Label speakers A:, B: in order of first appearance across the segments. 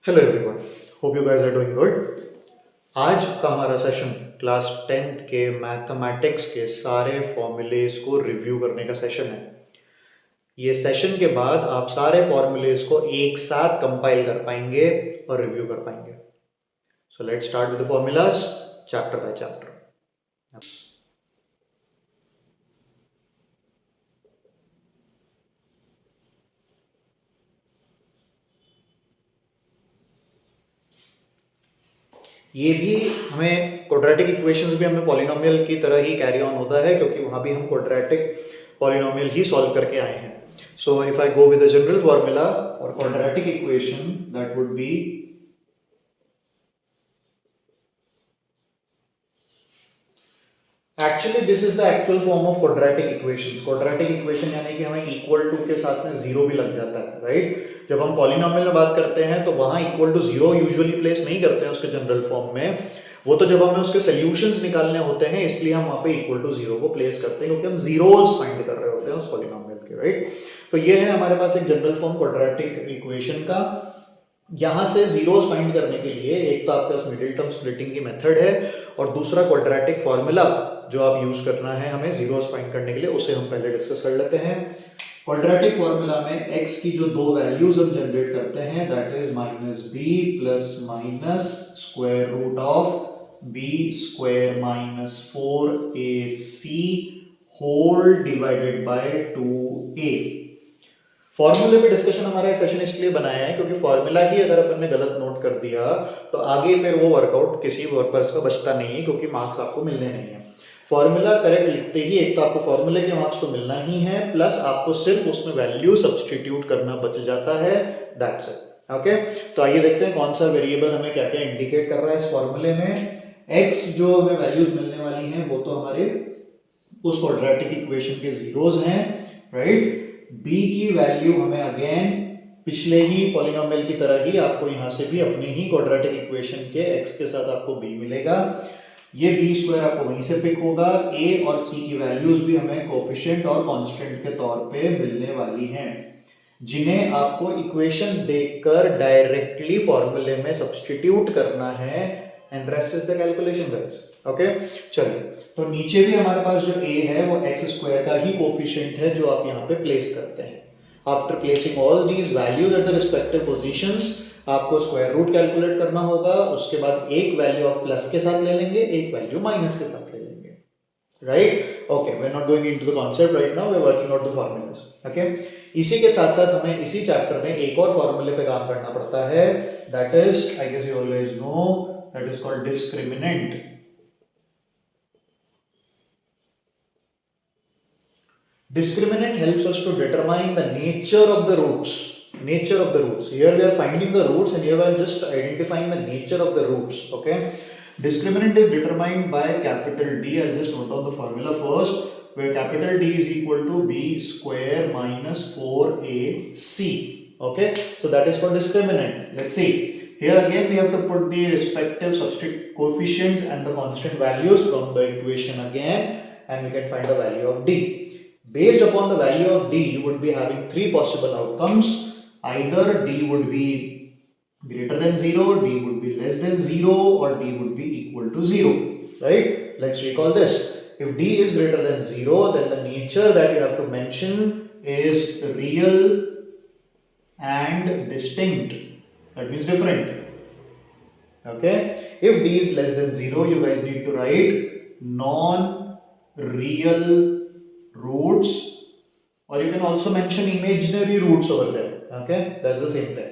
A: Hello everyone, hope you guys are doing good. आज का हमारा सेशन क्लास 10th के मैथमेटिक्स के सारे फॉर्मूलेज को रिव्यू करने का सेशन है। ये सेशन के बाद आप सारे फॉर्मूलेज को एक साथ कंपाइल कर पाएंगे और रिव्यू कर पाएंगे। So let's start with the formulas chapter by chapter. ये भी हमें क्वाड्रेटिक इक्वेशंस भी हमें पॉलिनोमियल की तरह ही कैरी ऑन होता है, क्योंकि वहां भी हम क्वाड्रेटिक पॉलिनोमियल ही सॉल्व करके आए हैं। So if I go with the general formula और quadratic equation, that would be actually this is the actual form of quadratic equations. Quadratic equation यानी कि हमें इक्वल टू के साथ में जीरो भी लग जाता है, राइट। जब हम पॉलिनोमियल में बात करते हैं तो वहां equal to zero usually place नहीं करते हैं उसके जनरल फॉर्म में। वो तो जब हमें उसके सोल्यूशंस निकालने होते हैं, इसलिए हम वहां पे इक्वल टू जीरो को प्लेस करते हैं, क्योंकि हम जीरोस फाइंड कर रहे होते हैं उस पॉलिनोमियल के, राइट। तो ये है हमारे पास एक जनरल फॉर्म क्वाड्रेटिक इक्वेशन का। यहां से जीरोस फाइंड करने के लिए एक तो आपके पास मिडिल टर्म स्प्लिटिंग की मेथड है, और दूसरा क्वाड्रेटिक फॉर्मूला जो आप यूज करना है हमें जीरोस फाइंड करने के लिए, उसे हम पहले डिस्कस कर लेते हैं। क्वाड्रेटिक फॉर्मूला में x की जो दो वैल्यूज हम जनरेट करते हैं, that is minus b plus minus square root of b square minus 4ac whole divided by 2a। फॉर्मूले पे डिस्कशन हमारा सेशन इसलिए बनाया है क्योंकि फॉर्मूला ही अगर अपन ने गलत नोट कर दिया तो आगे फिर वो वर्कआउट किसी पर्पस का बचता नहीं है, क्योंकि मार्क्स आपको मिलने नहीं है। फॉर्मूला करेक्ट लिखते ही एक तो आपको फॉर्मूले के मार्क्स तो मिलना ही है, प्लस आपको सिर्फ उसमें वैल्यू सब्सटीट्यूट करना बच जाता है, दैट्स इट। ओके, तो आइए देखते हैं कौन सा वेरिएबल हमें क्या क्या इंडिकेट कर रहा है इस फॉर्मूले में। x जो हमें वैल्यूज मिलने वाली हैं वो तो हमारे उस क्वाड्रेटिक इक्वेशन के जीरोस हैं, राइट। b की वैल्यू हमें अगेन पिछले ही पॉलिनोमियल की तरह ही आपको यहां से भी अपनी ही क्वाड्रेटिक इक्वेशन के x के साथ आपको b मिलेगा। ये बी स्क्वायर आपको वहीं से पिक होगा। a और c की वैल्यूज भी हमें कोफिशिएंट और कांस्टेंट के तौर पे मिलने वाली हैं, जिन्हें आपको इक्वेशन देखकर डायरेक्टली फॉर्मूले में सब्स्टिट्यूट करना है, and rest is the calculation guys. Okay, चलिए, तो नीचे भी हमारे पास जो a है वो एक्स स्क्वायर का ही कोफिशिएंट है जो आप यहाँ पे प्लेस करते हैं। After placing all these values at the respective positions, आपको स्क्वायर रूट कैलकुलेट करना होगा। उसके बाद एक वैल्यू आप प्लस के साथ ले लेंगे, एक वैल्यू माइनस के साथ ले लेंगे, right. Okay, we are not going into the concept right now, we are working out the formulas. Okay, इसी के साथ साथ हमें इसी चैप्टर में एक और फॉर्मूले पे काम करना पड़ता है, that is, I guess you always know, that is called discriminant. Discriminant helps us to determine the nature of the roots. Nature of the roots. Here we are finding the roots, and here we are just identifying the nature of the roots. Okay. Discriminant is determined by capital D. I'll just note down the formula first, where capital D is equal to b square minus 4ac. Okay. So that is for discriminant. Let's see. Here again we have to put the respective substitute coefficients and the constant values from the equation again, and we can find the value of D. Based upon the value of D, you would be having three possible outcomes. Either D would be greater than 0, D would be less than 0, or D would be equal to 0, right? Let's recall this. If D is greater than 0, then the nature that you have to mention is real and distinct. That means different. Okay? If D is less than 0, you guys need to write non-real roots, or you can also mention imaginary roots over there. Okay, that's the same thing.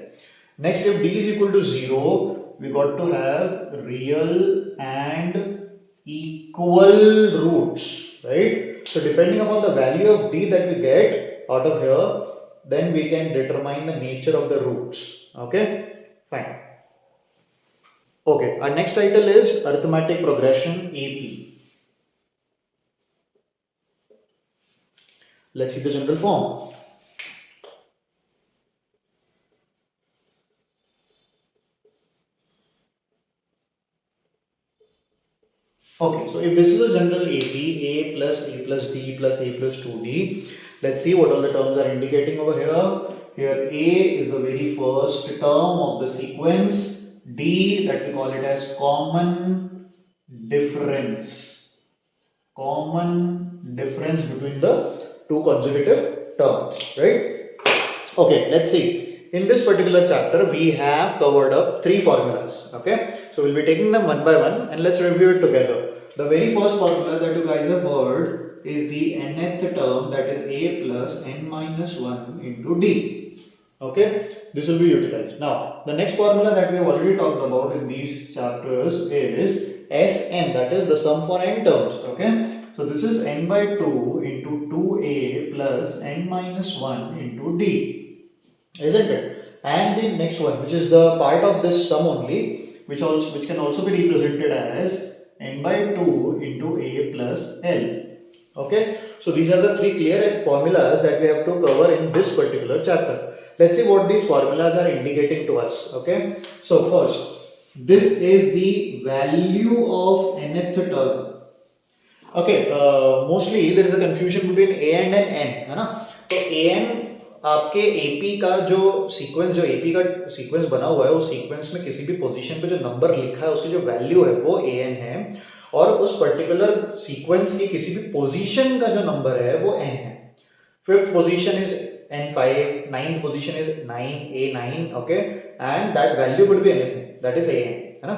A: Next, if D is equal to 0, we got to have real and equal roots, right? So depending upon the value of D that we get out of here, then we can determine the nature of the roots. Okay, fine. Okay, our next title is arithmetic progression AP. Let's see the general form. Okay, so if this is a general AP, A plus D plus A plus 2D, let's see what all the terms are indicating over here. here A is the very first term of the sequence, D that we call it as common difference between the two consecutive terms, right? Okay, let's see. In this particular chapter we have covered up 3 formulas. Okay, so we'll be taking them one by one and let's review it together. The very first formula that you guys have heard is the nth term, that is A plus n minus 1 into D. Okay, this will be utilized. Now the next formula that we have already talked about in these chapters is Sn, that is the sum for n terms. Okay, so this is n by 2 into 2a plus n minus 1 into d, isn't it? And the next one, which is the part of this sum only, which can also be represented as n by 2 into a plus l. Okay, so these are the 3 clear formulas that we have to cover in this particular chapter. Let's see what these formulas are indicating to us. Okay, so first, this is the value of nth term. Okay, mostly there is a confusion between a and n, है ना? तो an आपके AP का जो sequence का sequence बना हुआ है, उस सीक्वेंस में किसी भी पोजीशन पे जो नंबर लिखा है उसकी जो वैल्यू है वो an है, और उस पर्टिकुलर सीक्वेंस की किसी भी पोजीशन का जो नंबर है वो n है. 5th position is n5, 9th position is 9a9. Okay, and that value could be anything, that is an, है ना?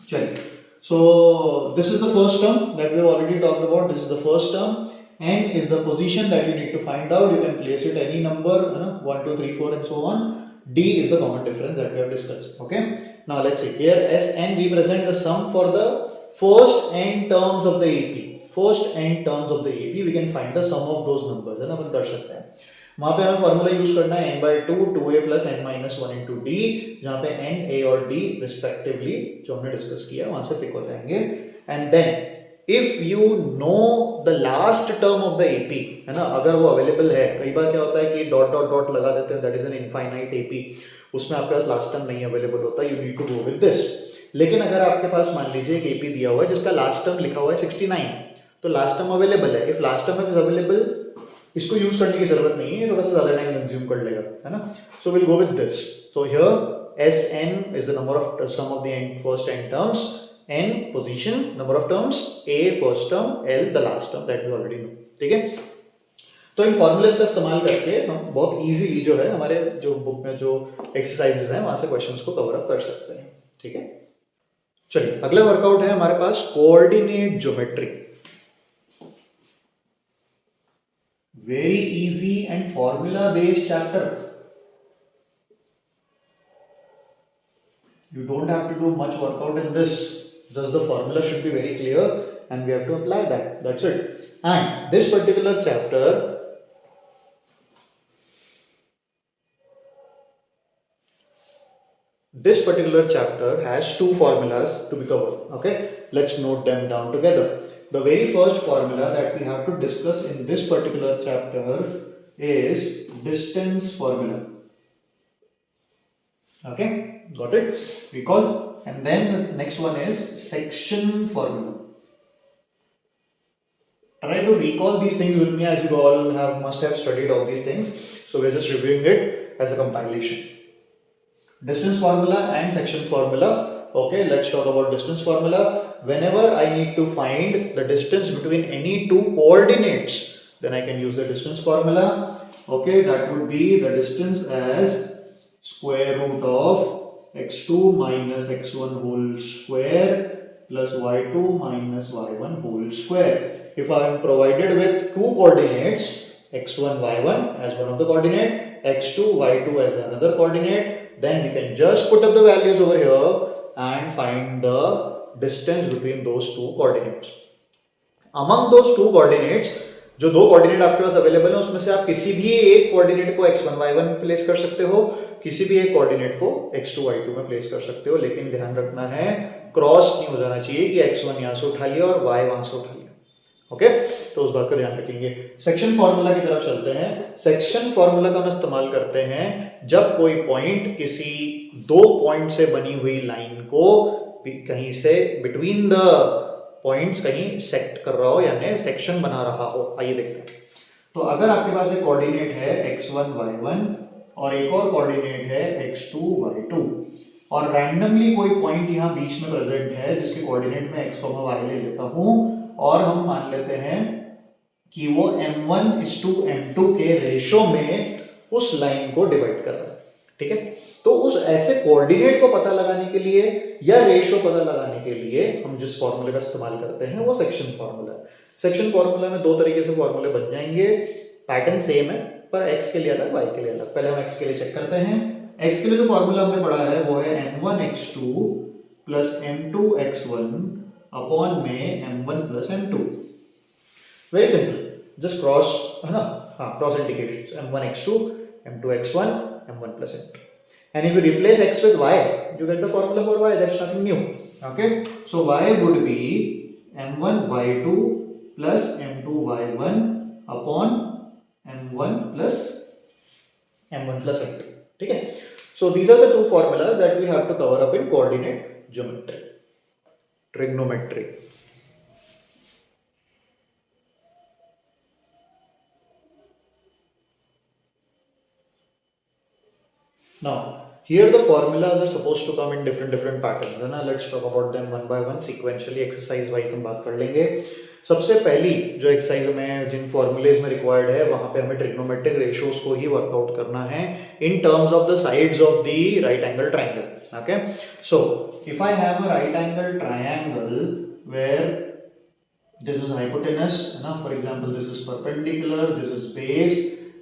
A: चलिए, so this is the first term that we have already talked about. This is the first term. N is the position that you need to find out. You can place it any number, 1, 2, 3, 4 and so on. D is the common difference that we have discussed. Okay, now let's see. Here Sn represents the sum for the first n terms of the AP. First n terms of the AP, we can find the sum of those numbers, है ना? अपन कर सकते हैं. वहाँ पे हमें formula use करना है n by 2 2a plus n minus 1 into d, जहाँ पे n, a और d रिस्पेक्टिवली जो हमने डिस्कस किया वहाँ से पिक हो जाएंगे. And then if you know the last term of the AP, है ना, अगर वो अवेलेबल है, कई बार क्या होता है कि डॉट डॉट डॉट लगा देते हैं, that is an infinite AP, उसमें आपके पास लास्ट टर्म नहीं अवेलेबल होता, you need to go with this. लेकिन अगर आपके पास मान लीजिए एक AP दिया हुआ है जिसका लास्ट टर्म लिखा हुआ है 69, तो लास्ट टर्म अवेलेबल है. If last term is available, इसको यूज करने की जरूरत नहीं है, थोड़ा सा ज्यादा टाइम कंज्यूम कर लेगा, है ना? So will go with this. So here Sn is the number of sum of the first n terms, n position, number of terms, a first term, l the last term, that we already know. ठीक है, तो इन formulas का इस्तेमाल करके हम बहुत easily जो है हमारे जो बुक में जो एक्सरसाइजेस हैं वहां से क्वेश्चंस को कवर अप कर सकते हैं. ठीक है, चलिए अगला वर्कआउट है हमारे पास coordinate geometry. Very easy and formula based chapter. You don't have to do much workout in this. Just the formula should be very clear and we have to apply that. That's it. And this particular chapter, has 2 formulas to be covered. Okay, let's note them down together. The very first formula that we have to discuss in this particular chapter is distance formula. Okay, got it? Recall. And then the next one is section formula. Try to recall these things with me, as you all must have studied all these things. So we are just reviewing it as a compilation. Distance formula and section formula. Okay, let's talk about distance formula. Whenever I need to find the distance between any 2 coordinates, then I can use the distance formula. Okay, that would be the distance as square root of x2 minus x1 whole square plus y2 minus y1 whole square. If I am provided with 2 coordinates, x1 y1 as one of the coordinate, x2 y2 as another coordinate, then we can just put up the values over here and find the distance between those 2 coordinates. Among those 2 coordinates, जो 2 coordinate आपके पास available है उसमें से आप किसी भी एक coordinate को x1 y1 में प्लेस कर सकते हो, किसी भी एक कोऑर्डिनेट को x2 y2 में प्लेस कर सकते हो, लेकिन ध्यान रखना है क्रॉस नहीं हो जाना चाहिए कि x1 यहाँ से उठा लिया और y वहां से उठा लिया. ओके, तो उस बात का ध्यान रखेंगे. सेक्शन फॉर्मूला की तरफ चलते हैं. सेक्शन फॉर्मूला का हम इस्तेमाल करते हैं जब कोई पॉइंट किसी 2 पॉइंट से बनी हुई लाइन को कहीं से बिटवीन द पॉइंट्स कहीं सेक्ट कर रहा हो, यानी सेक्शन बना रहा हो. आइए देखते हैं. तो अगर आपके पास एक कोऑर्डिनेट है x1 y1 और एक और कोऑर्डिनेट है x2 y2 और रैंडमली कोई पॉइंट यहाँ बीच में प्रेजेंट है जिसके कोऑर्डिनेट में x, y ले लेता हूं और हम मान लेते हैं कि वो m1:m2 के रेशो में उस लाइन को डिवाइड कर रहा है, ठीक है। तो उस ऐसे कोऑर्डिनेट को पता लगाने के लिए या रेशो पता लगाने के लिए हम जिस फॉर्मूले का इस्तेमाल करते हैं वो सेक्शन फॉर्मूला है। सेक्शन फॉर्मूला में दो तरीके से फॉर्मूले बन जाएंगे, पैटर्न सेम है पर x के लिए अलग, y के लिए अलग। पहले हम x के लिए चेक करते हैं। x के लिए जो फॉर्मूला हमने पढ़ा है वो है m1x2 प्लस m2x1 अपॉन में m1 plus m2। Very simple, just cross, है ना, हाँ, cross indications, m1x2 m2x1 m1 plus m2, and if you replace x with y you get the formula for y. That's nothing new. Okay, so y would be m1 y2 plus m2 y1 upon m1 plus m2, ठीक है। So these are the two formulas that we have to cover up in coordinate geometry, trigonometry. Now here the formulas are supposed to come in different patterns, है ना। Let's talk about them one by one sequentially, exercise wise हम बात कर लेंगे। सबसे पहली जो exercise में जिन फॉर्मूलेज में रिक्वायर्ड है वहां पे हमें ट्रिग्नोमेट्रिक रेशियोज को ही वर्कआउट करना है in terms of the sides of the right angle triangle. Okay, so if I have a right angle triangle where this is hypotenuse, na, for example this is perpendicular, this is base,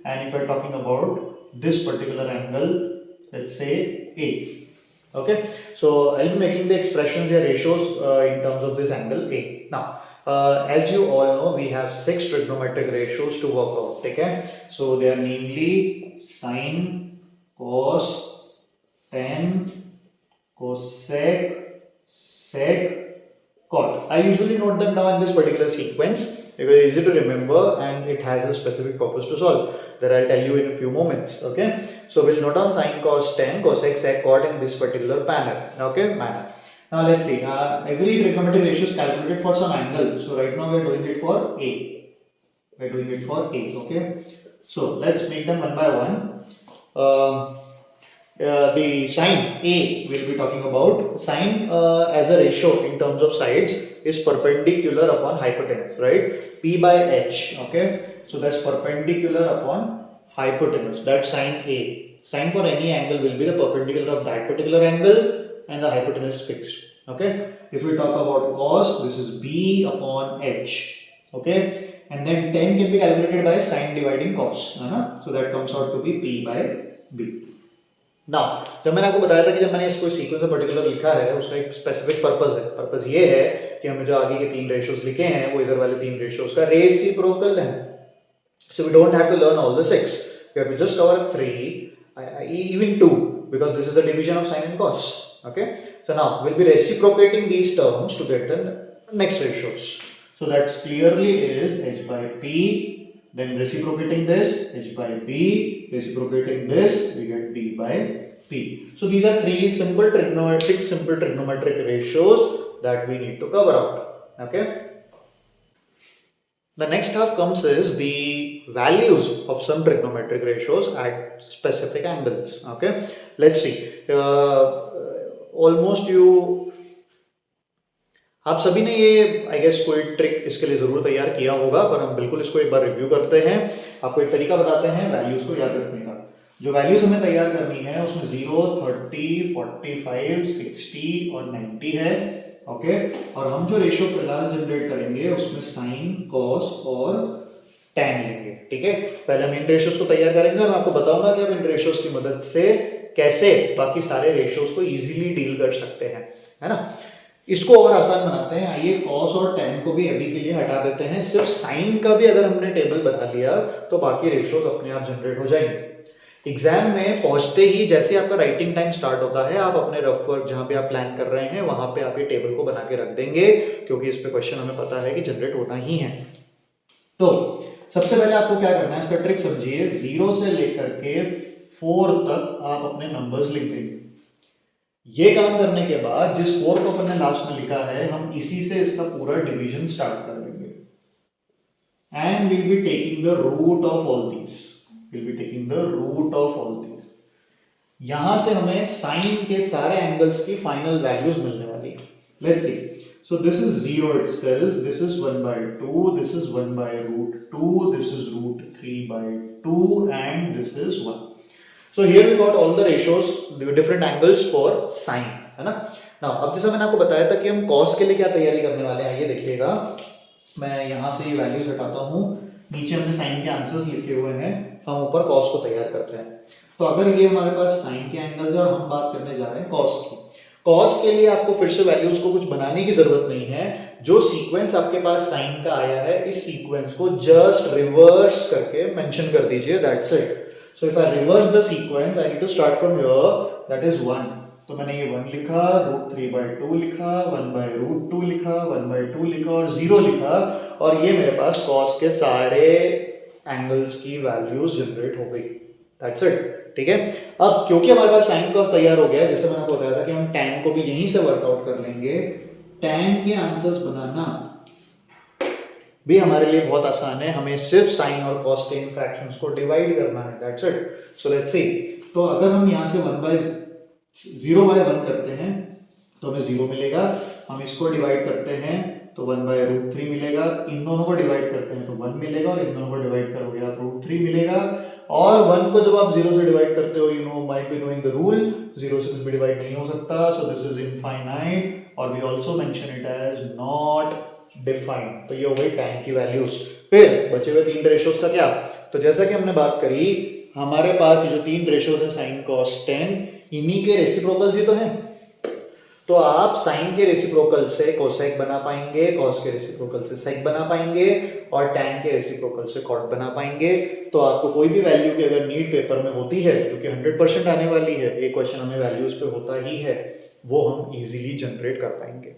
A: and if I am talking about this particular angle, let's say A. Okay, so I'll be making the expressions here, ratios in terms of this angle A. Now as you all know, we have 6 trigonometric ratios to work out, okay? So they are namely sine, cos, tan, cosec, sec, cot. I usually note them down in this particular sequence because it's easy to remember and it has a specific purpose to solve that I'll tell you in a few moments. Okay, so we'll note down sine, cos, tan, cosec, sec, cot in this particular manner. Okay, manner. Now let's see. Every trigonometric ratio is calculated for some angle. So right now we are doing it for A. We are doing it for A. Okay, so let's make them one by one. The sine A we'll be talking about. Sine as a ratio in terms of sides is perpendicular upon hypotenuse, right? P by H. Okay, so that's perpendicular upon hypotenuse. That's sine A. Sine for any angle will be the perpendicular of that particular angle and the hypotenuse is fixed. Okay, if we talk about cos, this is B upon H. Okay, and then tan can be calculated by sine dividing cos. So that comes out to be P by B. Now, जब मैंने आपको बताया था कि जब मैंने इसको sequence particular लिखा है उसका एक स्पेसिफिक पर्पस है। पर्पस ये है कि हमने जो आगे के 3 रेशियोज लिखे हैं वो इधर वाले 3 रेशियोज का रेसिप्रोकल है। So we don't have to learn all the 6. We have to just cover 3, even 2, because this is the division of sine and cos. Okay, so now we'll be reciprocating these terms to get the next ratios. So that's clearly is H by P, then reciprocating this H by B, reciprocating this we get B by P. So these are 3 simple trigonometric ratios that we need to cover out. Okay, the next half comes is the values of some trigonometric ratios at specific angles. Okay, let's see. Almost you, आप सभी ने ये I guess कोई trick इसके लिए जरूर तैयार किया होगा, पर हम बिल्कुल इसको एक बार रिव्यू करते हैं। आपको एक तरीका बताते हैं वैल्यूज को याद रखने का। जो वैल्यूज हमें तैयार करनी है उसमें 0, 30, 45, 60 और 90 है। ओके, और हम जो रेशियो फिलहाल जनरेट करेंगे उसमें साइन, कॉस और टैन लेंगे। ठीक है, पहले हम इन रेशियोज को तैयार करेंगे और मैं आपको बताऊंगा कि हम इन रेशियोज की मदद से कैसे बाकी सारे रेशियोज को इजीली डील कर सकते हैं, है ना। इसको और आसान बनाते हैं। आइए कॉस और टैन को भी अभी के लिए हटा देते हैं, सिर्फ साइन का भी अगर हमने टेबल बना लिया तो बाकी रेशियोज अपने आप जनरेट हो जाएंगे। एग्जाम में पहुंचते ही जैसे आपका राइटिंग टाइम स्टार्ट होता है, आप अपने रफ वर्क जहां पे आप प्लान कर रहे हैं वहां पे आप ये टेबल को बना के रख देंगे, क्योंकि इस पे क्वेश्चन हमें पता है कि जनरेट होना ही है। तो सबसे पहले आपको क्या करना है, इसका ट्रिक समझिए। 0 से लेकर के 4 तक आप अपने नंबर्स लिख देंगे। ये काम करने के बाद जिस 4 को अपन ने लास्ट में लिखा है, हम इसी से इसका पूरा डिवीजन स्टार्ट कर लेंगे। And will be taking the root of all these. Will be taking the root of all these. यहां से हमें साइन के सारे एंगल्स की फाइनल वैल्यूज मिलने वाली है। Let's see, so this is 0 itself, this is 1 by 2, this is 1 by root 2, this is root 3 by 2 and this is 1. So here we got all the ratios, the different angles for sine, है ना। Now अब जैसा मैंने आपको बताया था कि हम cos के लिए क्या तैयारी करने वाले हैं, आइए देखिएगा। मैं यहाँ से ये वैल्यूज हटाता हूँ, नीचे हमने साइन के आंसर्स लिखे हुए हैं, हम ऊपर cos को तैयार करते हैं। तो अगर ये हमारे पास साइन के एंगल्स है और हम बात करने जा रहे हैं cos की, कॉस के लिए आपको फिर से वैल्यूज को कुछ बनाने की जरूरत नहीं है। जो सीक्वेंस आपके पास साइन का आया है, इस सीक्वेंस को जस्ट रिवर्स करके मेंशन कर दीजिए, that's it. So if I reverse the sequence, I need to start from here, that is 1। तो मैंने ये 1 लिखा, रूट 3 by 2 लिखा, 1 by रूट 2 लिखा, 1 by 2 लिखा और 0 लिखा, और ये मेरे पास कॉस के सारे एंगल्स की वैल्यूज जनरेट हो गई, दैट्स इट। ठीक है, अब क्योंकि हमारे पास साइन कॉस तैयार हो गया, जैसे मैंने आपको बताया था कि हम tan को भी यहीं से वर्कआउट कर लेंगे। tan के आंसर्स बनाना भी हमारे लिए बहुत आसान है, हमें सिर्फ साइन और कॉस के इन फ्रैक्शंस को डिवाइड करना है, that's it. So let's see, तो अगर हम यहाँ से 0 by 1 करते हैं तो हमें 0 मिलेगा, हम इसको डिवाइड करते हैं तो 1 by रूट 3 मिलेगा, इन दोनों को डिवाइड करते हैं तो 1 मिलेगा, और इन दोनों को डिवाइड करोगे आप रूट 3 मिलेगा। और 1 को जब आप 0 से डिवाइड करते हो, you know might be knowing the rule, 0 से कुछ भी डिवाइड नहीं हो सकता, सो दिस इज इनफाइनाइट, और we also mention it as not defined. तो ये हो गई tan की वैल्यूज। फिर बचे हुए 3 रेशियोज का क्या, तो जैसा कि हमने बात करी, हमारे पास ये जो 3 रेशियोज है साइन कॉस tan, इन्हीं के रेसिप्रोकल्स ही तो हैं। तो आप साइन के रेसिप्रोकल से कोसेक बना पाएंगे, कॉस के रेसिप्रोकल से सेक बना पाएंगे, और टैन के रेसिप्रोकल से कॉट बना पाएंगे। तो आपको कोई भी वैल्यू की अगर नीड पेपर में होती है, जो कि 100% आने वाली है, एक क्वेश्चन हमें वैल्यूज पे होता ही है, वो हम इजीली जनरेट कर पाएंगे।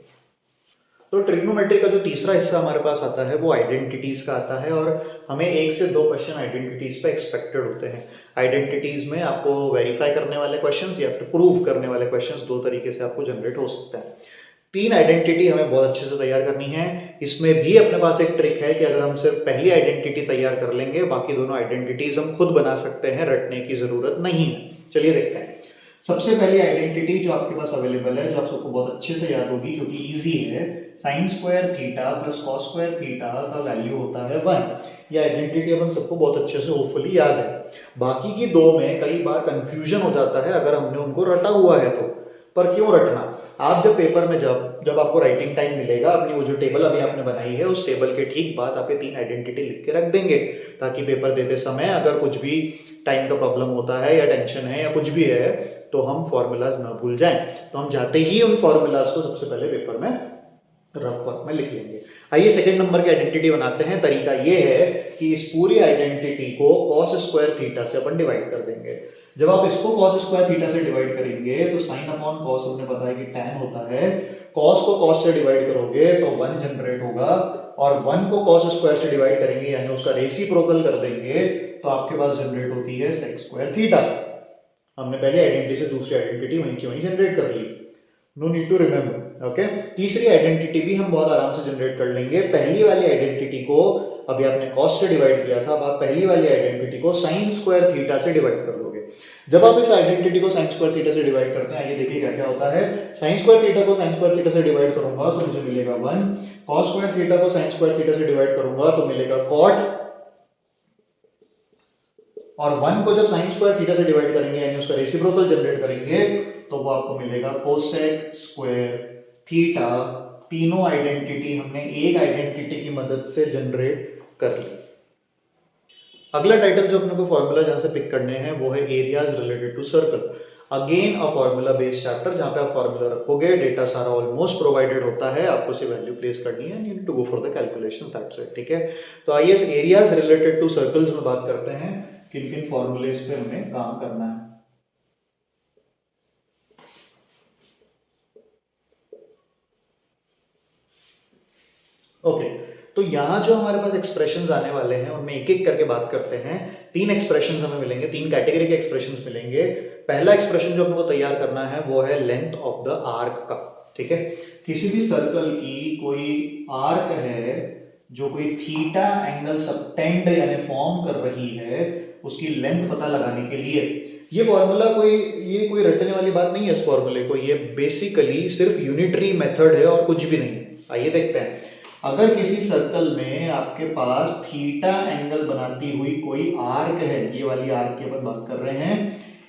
A: तो ट्रिग्नोमेट्री का जो तीसरा हिस्सा हमारे पास आता है वो आइडेंटिटीज का आता है, और हमें 1 से 2 क्वेश्चन आइडेंटिटीज पे एक्सपेक्टेड होते हैं। आइडेंटिटीज में आपको वेरीफाई करने वाले क्वेश्चंस या फिर प्रूव करने वाले क्वेश्चंस 2 तरीके से आपको जनरेट हो सकते हैं। 3 आइडेंटिटी हमें बहुत अच्छे से तैयार करनी है। इसमें भी अपने पास एक ट्रिक है कि अगर हम सिर्फ पहली आइडेंटिटी तैयार कर लेंगे, बाकी दोनों आइडेंटिटीज हम खुद बना सकते हैं, रटने की जरूरत नहीं है। चलिए देखते हैं। सबसे पहली आइडेंटिटी जो आपके पास अवेलेबल है, जो आप सबको बहुत अच्छे से याद होगी क्योंकि इजी है, sine square theta plus cos square theta का वैल्यू होता है 1। ये आइडेंटिटी अपन सबको बहुत अच्छे से होपफुली याद है। बाकी की 2 में कई बार कंफ्यूजन हो जाता है अगर हमने उनको रटा हुआ है तो। पर क्यों रटना, आप जब पेपर में जब आपको राइटिंग टाइम मिलेगा, अपनी वो जो टेबल अभी आपने बनाई है, उस टेबल के ठीक बाद आप ये 3 आइडेंटिटी लिख के रख देंगे, ताकि पेपर देते समय अगर कुछ भी टाइम का प्रॉब्लम होता है या टेंशन है या कुछ भी है, तो हम फॉर्मूलाज ना भूल जाएं। तो हम जाते ही उन फॉर्मूलाज को सबसे पहले पेपर में रफ वर्क में लिख लेंगे। आइए सेकंड नंबर की आइडेंटिटी बनाते हैं। तरीका ये है कि इस पूरी आइडेंटिटी को cos स्क्वायर थीटा से अपन डिवाइड कर देंगे। जब आप इसको cos स्क्वायर थीटा से डिवाइड करेंगे तो साइन अपॉन cos हमने पता है कि tan होता है, cos को cos से डिवाइड करोगे तो 1 जनरेट होगा, और 1 को cos स्क्वायर से डिवाइड करेंगे यानी उसका रेसिप्रोकल कर देंगे तो आपके पास जनरेट होती है sec स्क्वायर थीटा। हमने पहले आइडेंटिटी से दूसरी आइडेंटिटी वहीं की वहीं जनरेट कर ली, no need to remember. Okay, तीसरी आइडेंटिटी भी हम बहुत आराम से जनरेट कर लेंगे। पहली वाली आइडेंटिटी को अभी आपने कॉस से डिवाइड किया था, अब आप पहली वाली आइडेंटिटी को साइन स्क्वायर थीटा से डिवाइड कर दोगे। जब आप इस आइडेंटिटी को साइन स्क्वायर थीटा से डिवाइड करते हैं, ये देखिए क्या क्या होता है। साइन स्क्वायर थीटा को साइन स्क्वायर थीटा से डिवाइड करूंगा तो मुझे मिलेगा 1, कॉस स्क्वायर थीटा को साइन स्क्वायर थीटा से डिवाइड करूंगा तो मिलेगा कॉट, और 1 को जब साइन स्क्वायर थीटा से डिवाइड करेंगे यानी उसका रेसिप्रोकल जनरेट करेंगे तो वो आपको मिलेगा कोसेक स्क्वायर थीटा। तीनों आइडेंटिटी हमने एक आइडेंटिटी की मदद से जनरेट कर ली। अगला टाइटल जो अपने को फॉर्मूला जहां से पिक करने हैं वो है areas related to circle. Again a formula based chapter जहां पे आप फॉर्मूला रखोगे, डेटा सारा ऑलमोस्ट प्रोवाइडेड होता है, आपको सिर्फ वैल्यू प्लेस करनी है, need to go for the calculations, that's it. ठीक है, तो आइए एरियाज रिलेटेड टू सर्कल्स में बात करते हैं, किन किन फॉर्मूलेस पे हमें काम करना है। ओके, तो यहाँ जो हमारे पास एक्सप्रेशंस आने वाले हैं उनमें एक एक करके बात करते हैं। 3 एक्सप्रेशंस हमें मिलेंगे, 3 कैटेगरी के एक्सप्रेशंस मिलेंगे। पहला एक्सप्रेशन जो हमको तैयार करना है वो है लेंथ ऑफ द आर्क का। ठीक है, किसी भी सर्कल की कोई आर्क है जो कोई थीटा एंगल सबटेंड यानी फॉर्म कर रही है, उसकी लेंथ पता लगाने के लिए। ये फॉर्मूला कोई रटने वाली बात नहीं है इस फॉर्मूले को, ये बेसिकली सिर्फ यूनिटरी मेथड है और कुछ भी नहीं। आइए देखते हैं, अगर किसी सर्कल में आपके पास थीटा एंगल बनाती हुई कोई आर्क है, ये वाली आर्क की अपन बात कर रहे हैं,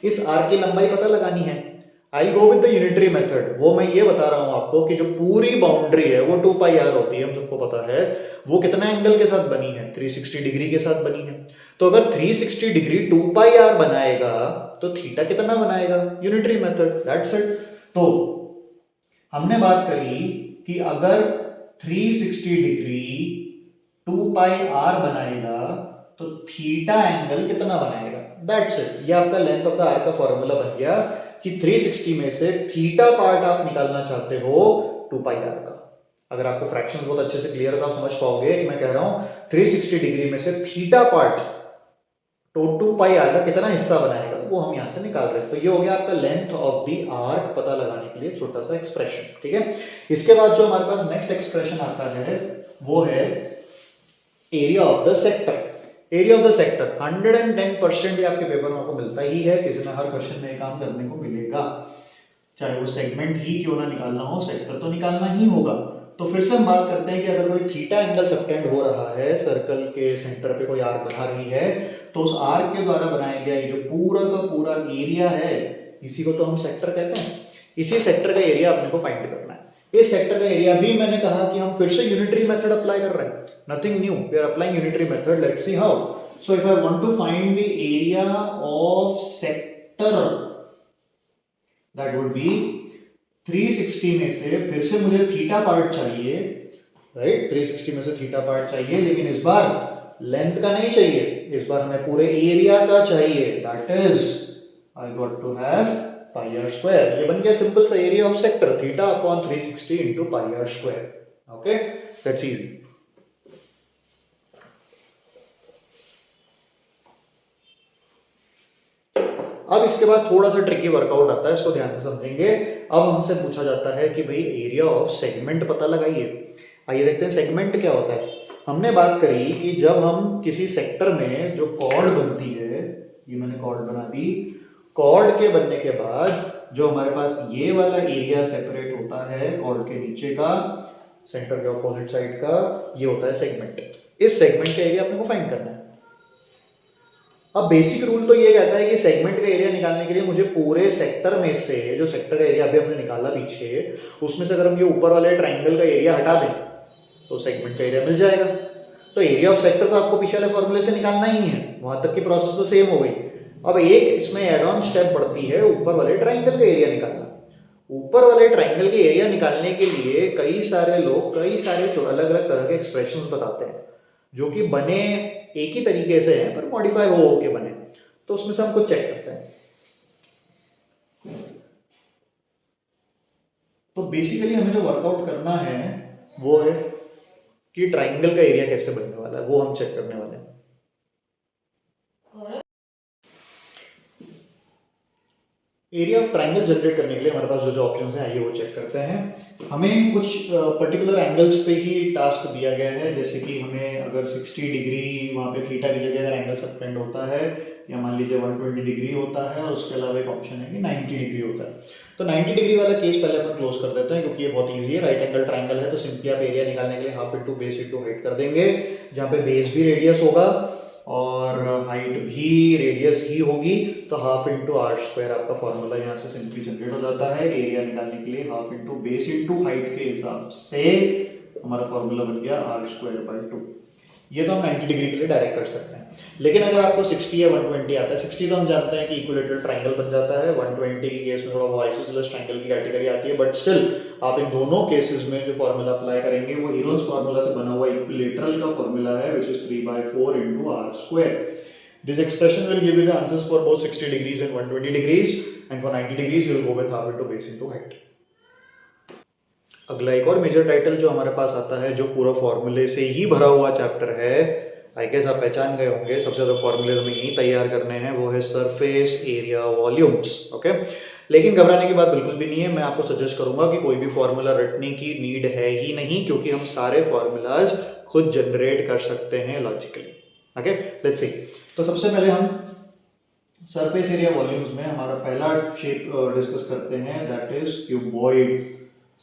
A: इस आर्क की लंबाई पता लगानी है। I go with the unitary method. वो मैं ये बता रहा हूं आपको कि जो पूरी बाउंड्री है वो 2 पाई आर होती है, हम सबको पता है। वो कितना एंगल के साथ बनी है? 360 डिग्री के साथ बनी है। तो अगर 360 डिग्री 2 पाई आर बनाएगा तो थीटा कितना बनाएगा? Unitary method, that's it. तो हमने बात करी कि अगर 360 डिग्री 2 पाई आर बनाएगा तो थीटा एंगल कितना बनाएगा? That's it. ये आपका लेंथ ऑफ द आर्क का फॉर्मूला बन गया कि 360 में से थीटा पार्ट आप निकालना चाहते हो 2 पाई आर का। अगर आपको फ्रैक्शंस बहुत अच्छे से क्लियर है तो आप समझ पाओगे कि मैं कह रहा हूं 360 डिग्री में से थीटा पार्ट तो 2 पाई आर का कितना हिस्सा बनाएगा, वो हम यहां से निकाल रहे हैं। तो ये हो गया आपका लेंथ ऑफ द आर्क पता लगाने के लिए छोटा सा एक्सप्रेशन, ठीक है। इसके बाद जो हमारे पास नेक्स्ट एक्सप्रेशन आता है वो है area of the sector. Area of the sector 110% ये आपके पेपर में आपको मिलता ही है, किसी ना हर क्वेश्चन में ये काम करने को मिलेगा। चाहे वो सेगमेंट ही क्यों ना निकालना हो, सेक्टर तो निकालना ही होगा। तो फिर से हम बात करते हैं कि अगर कोई थीटा एंगल सबटेंड हो रहा है, सर्कल के सेंटर पे कोई आर्क बना रही है, तो उस आर्क के द्वारा बनाया गया ये जो पूरा का पूरा एरिया है, इसी को तो हम सेक्टर कहते हैं। इसी सेक्टर का एरिया अपने को फाइंड करना है। इस सेक्टर का एरिया भी मैंने कहा कि हम फिर से यूनिटरी मेथड अप्लाई कर रहे हैं, nothing new, we are applying unitary method. Let's see how. So if I want to find the area of sector, that would be 360 में से फिर से मुझे थीटा पार्ट चाहिए, राइट? 360 में से थीटा पार्ट चाहिए, लेकिन इस बार लेंथ का नहीं चाहिए, इस बार हमें पूरे एरिया का चाहिए। That is, I got to have pi r square. ये बन गया सिंपल सा area of sector, theta upon 360 into pi r square. Okay, that's easy. अब इसके बाद थोड़ा सा ट्रिकी वर्कआउट आता है, इसको ध्यान से समझेंगे। अब हमसे पूछा जाता है कि भाई एरिया ऑफ सेगमेंट पता लगाइए। आइए देखते हैं सेगमेंट क्या होता है। हमने बात करी कि जब हम किसी सेक्टर में जो कॉर्ड बनती है, ये मैंने कॉर्ड बना दी, कॉर्ड के बनने के बाद जो हमारे पास ये वाला एरिया सेपरेट होता है कॉर्ड के नीचे का, सेंटर के ऑपोजिट साइड का, ये होता है सेगमेंट। इस सेगमेंट का एरिया अपने को फाइंड करना है। अब बेसिक रूल तो ये कहता है कि सेगमेंट का एरिया निकालने के लिए मुझे पूरे सेक्टर में से, जो सेक्टर का एरिया अभी हमने निकाला पीछे, उसमें से अगर हम ये ऊपर वाले ट्राइंगल का एरिया हटा दें तो सेगमेंट का एरिया मिल जाएगा। तो एरिया ऑफ सेक्टर तो आपको पीछे वाले फॉर्मूले से निकालना ही है, वहां तक की प्रोसेस तो सेम हो गई। अब एक इसमें एड ऑन स्टेप बढ़ती है ऊपर वाले ट्राइंगल का एरिया निकालना। ऊपर वाले ट्राइंगल के एरिया निकालने के लिए कई सारे लोग कई सारे अलग अलग तरह के एक्सप्रेशंस बताते हैं, जो कि बने एक ही तरीके से हैं पर मॉडिफाई हो के बने। तो उसमें से हम कुछ चेक करते हैं। तो बेसिकली हमें जो वर्कआउट करना है वो है कि ट्राइंगल का एरिया कैसे बनने वाला है, वो हम चेक करने वाले हैं। एरिया ऑफ ट्राइंगल जनरेट करने के लिए हमारे पास जो जो ऑप्शंस हैं आइए वो चेक करते हैं। हमें कुछ पर्टिकुलर एंगल्स पे ही टास्क दिया गया है, जैसे कि हमें अगर 60 डिग्री वहाँ पे थीटा की जगह अगर एंगल सबटेंड होता है, या मान लीजिए 120 डिग्री होता है, और उसके अलावा एक ऑप्शन है कि 90 डिग्री होता है। तो 90 डिग्री वाला केस पहले अपन क्लोज कर देते हैं, क्योंकि ये बहुत ईजी है। राइट एंगल ट्राइंगल है तो सिंपली आप एरिया निकालने के लिए half into base into height कर देंगे, जहाँ पे बेस भी रेडियस होगा और हाइट भी रेडियस ही होगी। तो हाफ इंटू आर स्क्वायर आपका फॉर्मूला यहाँ से सिंपली जनरेट हो जाता है। एरिया निकालने के लिए half into base into height के हिसाब से हमारा फॉर्मूला बन गया आर स्क्वायर बाई 2। ये तो हम 90 डिग्री के लिए डायरेक्ट कर सकते हैं। लेकिन अगर आपको 60 या 120 आता है, 60 तो हम जानते हैं कि इक्विलेटरल ट्राइंगल बन जाता है, 120 के केस में थोड़ा वो आइसोसेलेस ट्राइंगल की कैटेगरी आती है, बट स्टिल आप इन दोनों केसेस में जो फॉर्मूला अप्लाई करेंगे वो हीरोज फॉर्मूला से बना हुआ इक्विलेटरल का फॉर्मूला है, which is 3/4 into r square. This expression will give you the answers for both 60 degrees and 120 degrees, and for 90 degrees you will go with half into base into height. अगला एक और major title जो हमारे पास आता है, जो पूरा फॉर्मूले से ही भरा हुआ चैप्टर है, आई गेस आप पहचान गए होंगे, सबसे ज़्यादा फॉर्मूले हमें यही तैयार करने हैं, वो है सरफेस एरिया वॉल्यूम्स। ओके, लेकिन घबराने की बात बिल्कुल भी नहीं है। मैं आपको सजेस्ट करूंगा कि कोई भी फॉर्मूला रटने की नीड है ही नहीं, क्योंकि हम सारे फॉर्मूलाज खुद जनरेट कर सकते हैं लॉजिकली। Okay, let's see. तो सबसे पहले हम सरफेस एरिया वॉल्यूम्स में हमारा पहला शेप डिस्कस करते हैं, दैट इज क्यूबॉइड।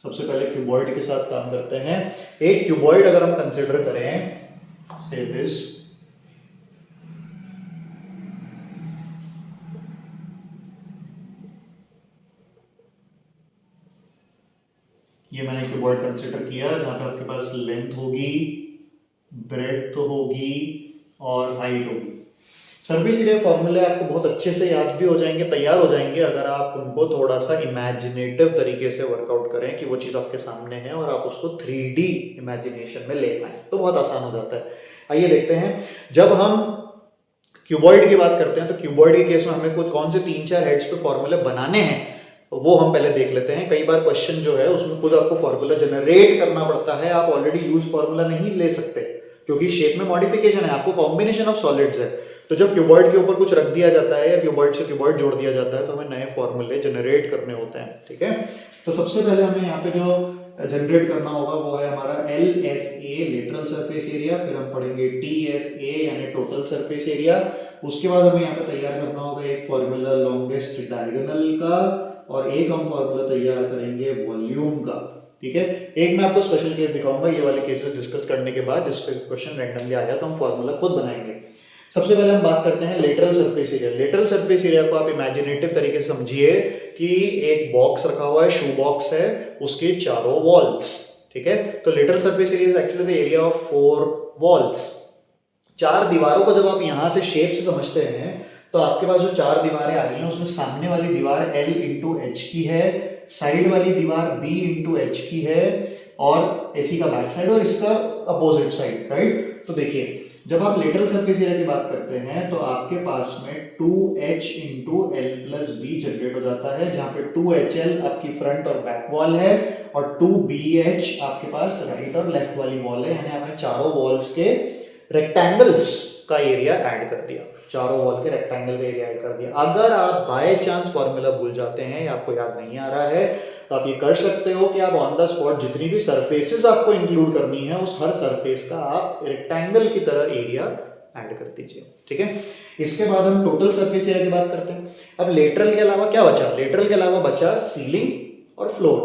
A: सबसे पहले क्यूबॉइड के साथ काम करते हैं। एक क्यूबॉइड अगर हम कंसिडर करें, से दिस, ये मैंने क्यूबॉइड कंसिडर किया जहां पे आपके पास लेंथ होगी, ब्रेड्थ होगी और हाइट होगी। सरफेस एरिया फॉर्मूले आपको बहुत अच्छे से याद भी हो जाएंगे, तैयार हो जाएंगे अगर आप उनको थोड़ा सा इमेजिनेटिव तरीके से वर्कआउट करें कि वो चीज़ आपके सामने है और आप उसको 3D इमेजिनेशन में ले पाएं, तो बहुत आसान हो जाता है। आइए देखते हैं, जब हम क्यूबॉइड की बात करते हैं तो क्यूबॉइड के केस में हमें कुछ कौन से 3-4 हेड्स पे फॉर्मूले बनाने हैं वो हम पहले देख लेते हैं। कई बार क्वेश्चन जो है उसमें खुद आपको फॉर्मूला जनरेट करना पड़ता है, आप ऑलरेडी यूज फॉर्मूला नहीं ले सकते क्योंकि शेप में मॉडिफिकेशन है, आपको कॉम्बिनेशन ऑफ सॉलिड्स है। तो जब क्यूबॉइड के ऊपर कुछ रख दिया जाता है या क्यूबॉइड से क्यूबॉइड जोड़ दिया जाता है तो हमें नए फॉर्मूले जनरेट करने होते हैं, ठीक है। तो सबसे पहले हमें यहाँ पे जो जनरेट करना होगा वो है हमारा LSA लेटरल सरफेस एरिया, फिर हम पढ़ेंगे TSA यानी टोटल सरफेस एरिया। उसके बाद हमें यहाँ पे तैयार करना होगा एक फॉर्मूला लॉन्गेस्ट डायगोनल का और एक हम फॉर्मूला तैयार करेंगे वॉल्यूम का, ठीक है। एक मैं आपको स्पेशल केस दिखाऊंगा ये वाले केसेस डिस्कस करने के बाद, जिस पे क्वेश्चन रैंडमली आया तो हम फॉर्मूला खुद बनाएंगे। सबसे पहले हम बात करते हैं lateral surface area. Lateral surface area को आप इमेजिनेटिव तरीके से समझिए कि एक बॉक्स रखा हुआ है, शू बॉक्स है, उसके चारों वॉल्स, ठीक है। तो lateral surface area is actually the area of 4 walls. 4 दीवारों को जब आप यहां से शेप से समझते हैं तो आपके पास जो 4 दीवारें आ रही हैं उसमें सामने वाली दीवार L इंटू एच की है, साइड वाली दीवार B इंटू एच की है और AC का बैक साइड और इसका अपोजिट साइड, राइट। तो देखिए जब आप लेटरल सरफेस एरिया की बात करते हैं तो आपके पास में 2H into L plus B generate हो जाता है, जहां पे 2HL आपकी फ्रंट और बैक वॉल है और 2BH आपके पास राइट और लेफ्ट वाली वॉल है, यानी आपने चारों वॉल्स के रेक्टेंगल्स का एरिया ऐड कर दिया, चारों वॉल के रेक्टेंगल का एरिया ऐड कर दिया। अगर आप बाय चांस फॉर्मूला भूल जाते हैं या आपको याद नहीं आ रहा है तो आप ये कर सकते हो कि आप ऑन द स्पॉट जितनी भी सरफेसेस आपको इंक्लूड करनी है उस हर सरफेस का आप रेक्टेंगल की तरह एरिया ऐड कर दीजिए, ठीक है। इसके बाद हम टोटल सरफेस एरिया की बात करते हैं। अब लेटरल के अलावा क्या बचा? लेटरल के अलावा बचा सीलिंग और फ्लोर।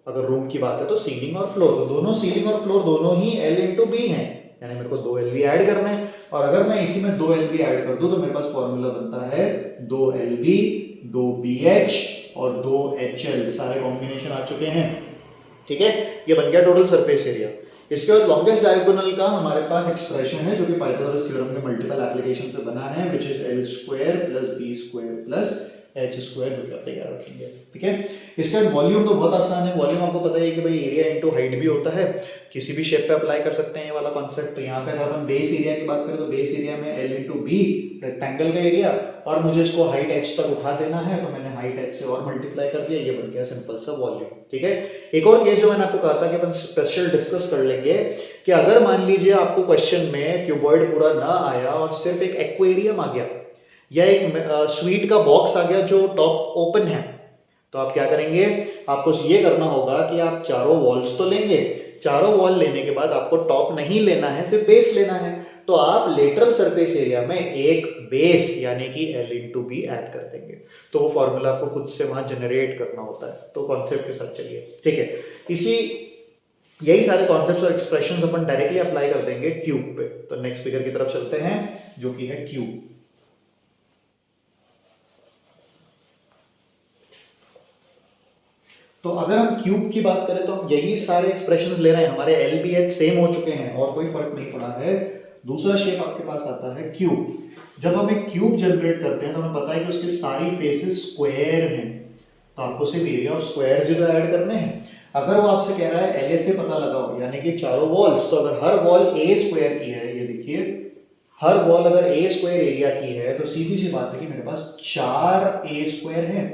A: अगर रूम की बात है तो सीलिंग और फ्लोर, तो दोनों सीलिंग और फ्लोर दोनों ही L इंटू B है, यानी मेरे को 2 LB ऐड करना है। और अगर मैं इसी में 2 LB ऐड कर दूं तो मेरे पास फॉर्मूला बनता है 2 LB 2 BH और 2 HL, सारे कॉम्बिनेशन आ चुके हैं, ठीक है। ये बन गया टोटल सरफेस एरिया। इसके बाद लॉन्गेस्ट डायगोनल का हमारे पास एक्सप्रेशन है जो कि पाइथागोरस थ्योरम के मल्टीपल एप्लीकेशन से बना है, which is L square plus B square plus H square, जो कि आप तैयार रखेंगे, ठीक है। इसका वॉल्यूम तो बहुत आसान है। वॉल्यूम आपको पता है कि भाई एरिया इंटू हाइट भी होता है, किसी भी शेप पे अप्लाई कर सकते हैं ये वाला कॉन्सेप्ट। तो यहाँ पे अगर हम बेस एरिया की बात करें तो बेस एरिया में L इंटू B रेक्टेंगल का एरिया, और मुझे इसको हाइट H तक उठा देना है तो मैंने हाइट H से और मल्टीप्लाई कर दिया, ये बन गया सिंपल सा वॉल्यूम, ठीक है। एक और केस जो मैंने आपको कहा था कि अपन स्पेशल डिस्कस कर लेंगे कि अगर मान लीजिए आपको क्वेश्चन में क्यूबॉइड पूरा ना आया और सिर्फ एक एक्वेरियम आ गया या एक स्वीट का बॉक्स आ गया जो टॉप ओपन है, तो आप क्या करेंगे? आपको ये करना होगा कि आप चारों वॉल्स तो लेंगे, चारों वॉल लेने के बाद आपको टॉप नहीं लेना है, सिर्फ बेस लेना है। तो आप लेटरल सरफेस एरिया में एक बेस यानी कि L इंटू B ऐड कर देंगे, तो वो फॉर्मूला आपको खुद से वहां जनरेट करना होता है। तो कॉन्सेप्ट के साथ चलिए, ठीक है। यही सारे कॉन्सेप्ट्स और एक्सप्रेशंस अपन डायरेक्टली अप्लाई कर देंगे क्यूब पे। तो नेक्स्ट फिगर की तरफ चलते हैं जो कि है क्यूब। तो अगर हम क्यूब की बात करें तो हम यही सारे एक्सप्रेशंस ले रहे हैं, हमारे LBH सेम हो चुके हैं और कोई फर्क नहीं पड़ा है। दूसरा शेप आपके पास आता है क्यूब। जब हम एक क्यूब जनरेट करते हैं तो हमें पता है कि उसके सारी फेसेस स्क्वायर हैं, तो आपको सिर्फ area of squares he add करने हैं। अगर वो आपसे कह रहा है LA से पता लगाओ यानी कि चारों वॉल्स, तो अगर हर वॉल A स्क्वायर की है, ये देखिए हर वॉल अगर A स्क्वायर एरिया की है तो सीधी सी बात है कि मेरे पास 4 A स्क्वायर है।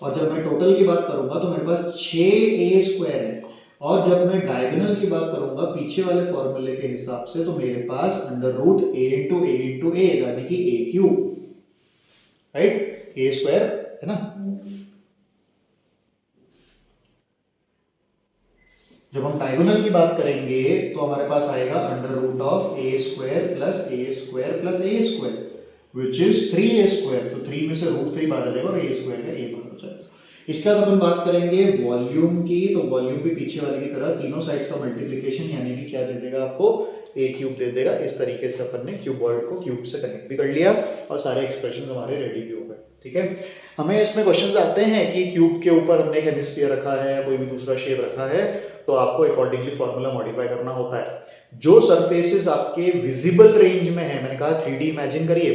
A: और जब मैं टोटल की बात करूंगा तो मेरे पास 6 A स्क्वायर है। और जब मैं डायगोनल की बात करूंगा पीछे वाले फॉर्मूले के हिसाब से तो मेरे पास under root A into A यानी कि A cube, right, A square है ना। जब हम डायगोनल की बात करेंगे तो हमारे पास आएगा under root of A square plus A square plus A square. Which is 3a²। तो 3 में से रूट 3 बाहर आ जाएगा और a² का a बाहर हो जाएगा। इसके बाद अपन बात करेंगे वॉल्यूम की। तो वॉल्यूम भी पीछे वाले की तरह तीनों साइड्स का मल्टीप्लिकेशन यानी कि क्या दे देगा आपको, a³ दे देगा। इस तरीके से अपन ने क्यूबॉइड को क्यूब से कनेक्ट भी कर लिया और सारे एक्सप्रेशन हमारे रेडी भी हो गए। ठीक है, हमें इसमें क्वेश्चंस आते हैं कि क्यूब के ऊपर हमने एक हेमिस्फीयर रखा है, कोई भी दूसरा शेप रखा है, तो आपको अकॉर्डिंगली फॉर्मूला मॉडिफाई करना होता है। जो सरफेसेस आपके विजिबल रेंज में है, मैंने कहा 3D इमेजिन करिए,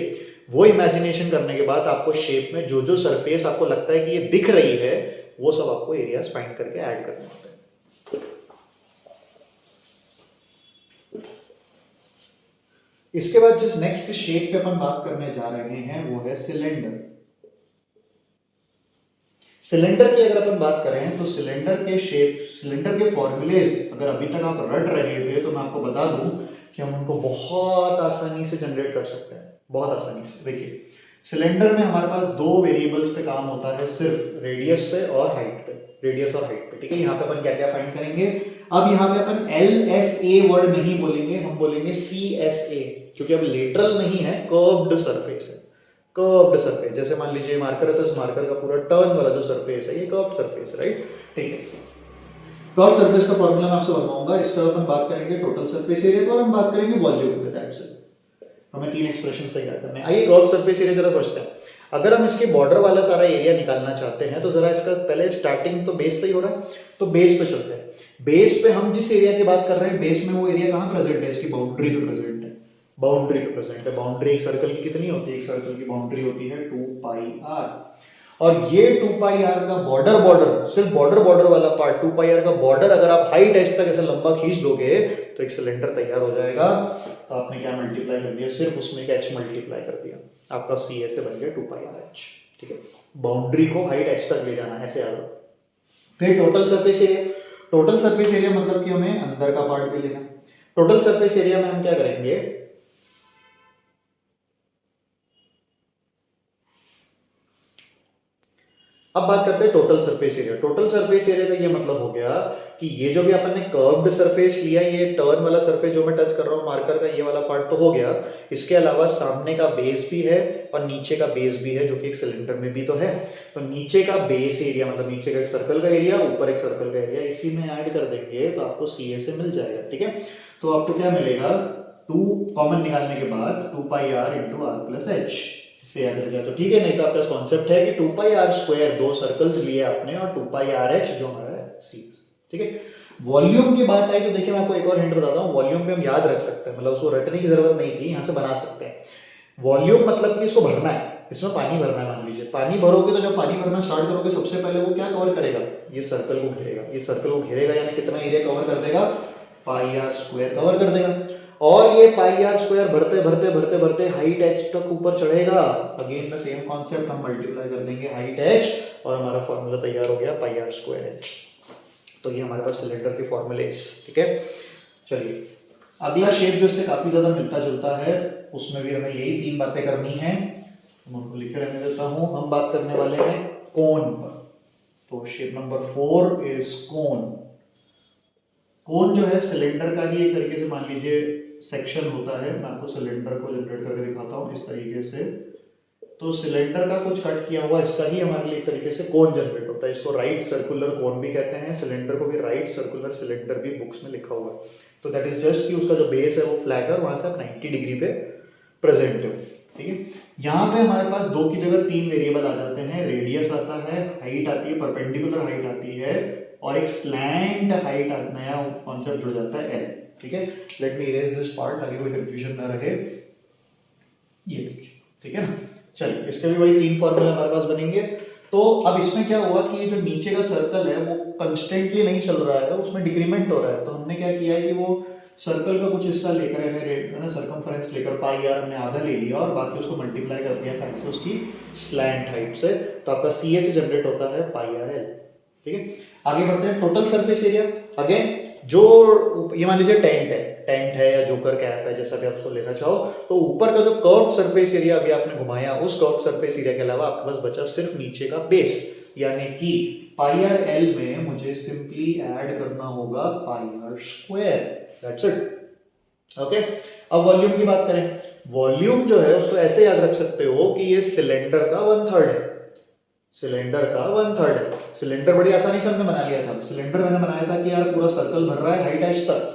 A: वो इमेजिनेशन करने के बाद आपको शेप में जो जो सरफेस आपको लगता है कि ये दिख रही है, वो सब आपको एरियाज फाइंड करके ऐड करने होते हैं। इसके बाद जिस नेक्स्ट शेप पे अपन बात करने जा रहे हैं वो है सिलेंडर। सिलेंडर की अगर अपन बात करें तो सिलेंडर के शेप, सिलेंडर के फॉर्मूलेज अगर अभी तक आप रट रहे थे तो मैं आपको बता दूं कि हम उनको बहुत आसानी से जनरेट कर सकते हैं, बहुत आसानी से। देखिए, सिलेंडर में हमारे पास दो वेरिएबल्स पे काम होता है, सिर्फ रेडियस पे और हाइट पे, रेडियस और हाइट पे। ठीक है, यहाँ पे अपन क्या क्या फाइंड करेंगे। अब यहाँ पे अपन LSA वर्ड नहीं बोलेंगे, हम बोलेंगे CSA, क्योंकि अब लेटरल नहीं है, कर्व्ड सरफेस है। कर्व्ड सरफेस, जैसे मान लीजिए मार्कर है तो इस मार्कर का पूरा टर्न वाला जो सरफेस है ये कर्व्ड सरफेस है, राइट। ठीक है, कर्व्ड सरफेस का फॉर्मूला मैं आपसे बनवाऊंगा। इसका अपन बात करेंगे टोटल सरफेस एरिया पर, हम बात करेंगे वॉल्यूम पे। That's it. हमें 3 एक्सप्रेशंस तैयार करने हैं। आइए कर्व्ड सरफेस एरिया जरा समझते हैं। अगर हम इसके बॉर्डर वाला सारा एरिया निकालना चाहते हैं तो जरा इसका पहले स्टार्टिंग तो बेस से ही हो रहा है, तो बेस पे चलते हैं। बेस पे हम जिस एरिया की बात कर रहे हैं, बेस में वो एरिया कहाँ प्रेजेंट है, इसकी बाउंड्री पे प्रेजेंट है। बाउंड्री पे प्रेजेंट है। बाउंड्री एक सर्कल की कितनी होती है, एक सर्कल की बाउंड्री होती है 2πr, और ये 2πr का बॉर्डर सिर्फ बॉर्डर वाला पार्ट 2πr का बॉर्डर अगर आप हाइट एच तक ऐसे लंबा खींच दोगे तो एक सिलेंडर तैयार हो जाएगा। तो आपने क्या मल्टीप्लाई कर दिया, सिर्फ उसमें एक h मल्टीप्लाई कर दिया, आपका CSA बन गया 2πrh। ठीक है, बाउंड्री को हाइट h तक ले जाना, ऐसे याद रखो। फिर total surface area. Total surface area मतलब कि हमें अंदर का पार्ट भी लेना। टोटल सरफेस एरिया में हम क्या करेंगे, अब बात करते हैं total surface area. Total surface area का ये मतलब हो गया कि ये जो भी अपन ने कर्व्ड सरफेस लिया, ये टर्न वाला सरफेस जो मैं टच कर रहा हूँ मार्कर का, ये वाला पार्ट तो हो गया। इसके अलावा सामने का बेस भी है और नीचे का बेस भी है, जो कि एक सिलेंडर में भी तो है। तो नीचे का बेस एरिया मतलब नीचे का एक सर्कल का एरिया, ऊपर एक सर्कल का एरिया, इसी में ऐड कर देंगे तो आपको CSA मिल जाएगा। ठीक है, तो आपको क्या मिलेगा, 2 कॉमन निकालने के बाद 2πr × r+h से याद रह जाए तो ठीक है। नहीं तो आपका कॉन्सेप्ट है कि 2πr², दो सर्कल्स लिए आपने, और 2πrh जो हमारा है C। ठीक है, वॉल्यूम की बात आई तो देखिए मैं आपको एक और हिंट बताता हूँ। वॉल्यूम पे हम याद रख सकते हैं, मतलब उसको रटने की जरूरत नहीं थी, यहाँ से बना सकते हैं। वॉल्यूम मतलब कि इसको भरना है, इसमें पानी भरना है। मान लीजिए पानी भरोगे तो जब पानी भरना स्टार्ट करोगे सबसे पहले वो क्या कवर करेगा, ये सर्कल को घेरेगा। ये सर्कल को घेरेगा यानी कितना एरिया कवर कर देगा, πr² कवर कर देगा। और ये πr² भरते भरते भरते भरते हाइट h तक ऊपर चढ़ेगा। अगेन द सेम कॉन्सेप्ट, हम मल्टीप्लाई कर देंगे हाइट h और हमारा फॉर्मूला तैयार हो गया πr²h। तो ये हमारे पास सिलेंडर के फॉर्मूले। ठीक है, चलिए अगला शेप जो इससे काफी ज्यादा मिलता जुलता है, उसमें भी हमें यही 3 बातें करनी है। मैं उनको लिखे रहने देता हूं। हम बात करने वाले हैं कोन पर। तो शेप नंबर 4 इज कोन। कोन जो है सिलेंडर का ही एक तरीके से मान लीजिए सेक्शन होता है। मैं आपको सिलेंडर को जनरेट करके दिखाता हूँ इस तरीके से। तो सिलेंडर का कुछ कट किया हुआ हिस्सा ही हमारे लिए एक तरीके से कोन जनरेट होता है। इसको राइट सर्कुलर कोन भी कहते हैं, सिलेंडर को भी राइट सर्कुलर सिलेंडर भी बुक्स में लिखा हुआ है। तो दैट इज जस्ट कि उसका जो बेस है वो फ्लैट है, वहां से आप 90 डिग्री पे प्रेजेंट हो। ठीक है, यहाँ पे हमारे पास 2 की जगह 3 वेरिएबल आ जाते हैं। रेडियस आता है, हाइट आती है, परपेंडिकुलर हाइट आती है, और एक स्लैंट हाइट नया कॉन्सेप्ट जुड़ जाता है L। ठीक है, let me erase this part ताकि कोई कंफ्यूजन ना रहे। ये देखिए, ठीक है ना। चलिए इसके भी वही 3 फॉर्मूले हमारे पास बनेंगे। तो अब इसमें क्या हुआ कि ये जो नीचे का सर्कल है वो कंस्टेंटली नहीं चल रहा है, उसमें डिक्रीमेंट हो रहा है। तो हमने क्या किया है कि वो सर्कल का कुछ हिस्सा लेकर है ना, सर्कमफरेंस लेकर πr हमने आधा ले लिया और बाकी उसको मल्टीप्लाई कर दिया पैक से उसकी स्लैंट हाइट से। तो आपका CSA जनरेट होता है πrl। ठीक है, आगे बढ़ते हैं। टोटल सरफेस एरिया अगेन, जो ये मान लीजिए टेंट है या जोकर कैप है, जैसा भी आप उसको लेना चाहो। तो ऊपर का जो कर्व सरफेस एरिया अभी आपने घुमाया, उस कर्व सरफेस एरिया के अलावा आपके पास बचा सिर्फ नीचे का बेस, यानी कि πrl में मुझे सिंपली ऐड करना होगा πr²। That's it. ओके, अब वॉल्यूम की बात करें वॉल्यूम जो है उसको ऐसे याद रख सकते हो कि ये सिलेंडर का 1/3 है, सिलेंडर का 1/3 है। सिलेंडर बड़ी आसानी से हमने बना लिया था। सिलेंडर मैंने बनाया था कि यार पूरा सर्कल भर रहा है हाइट एच तक,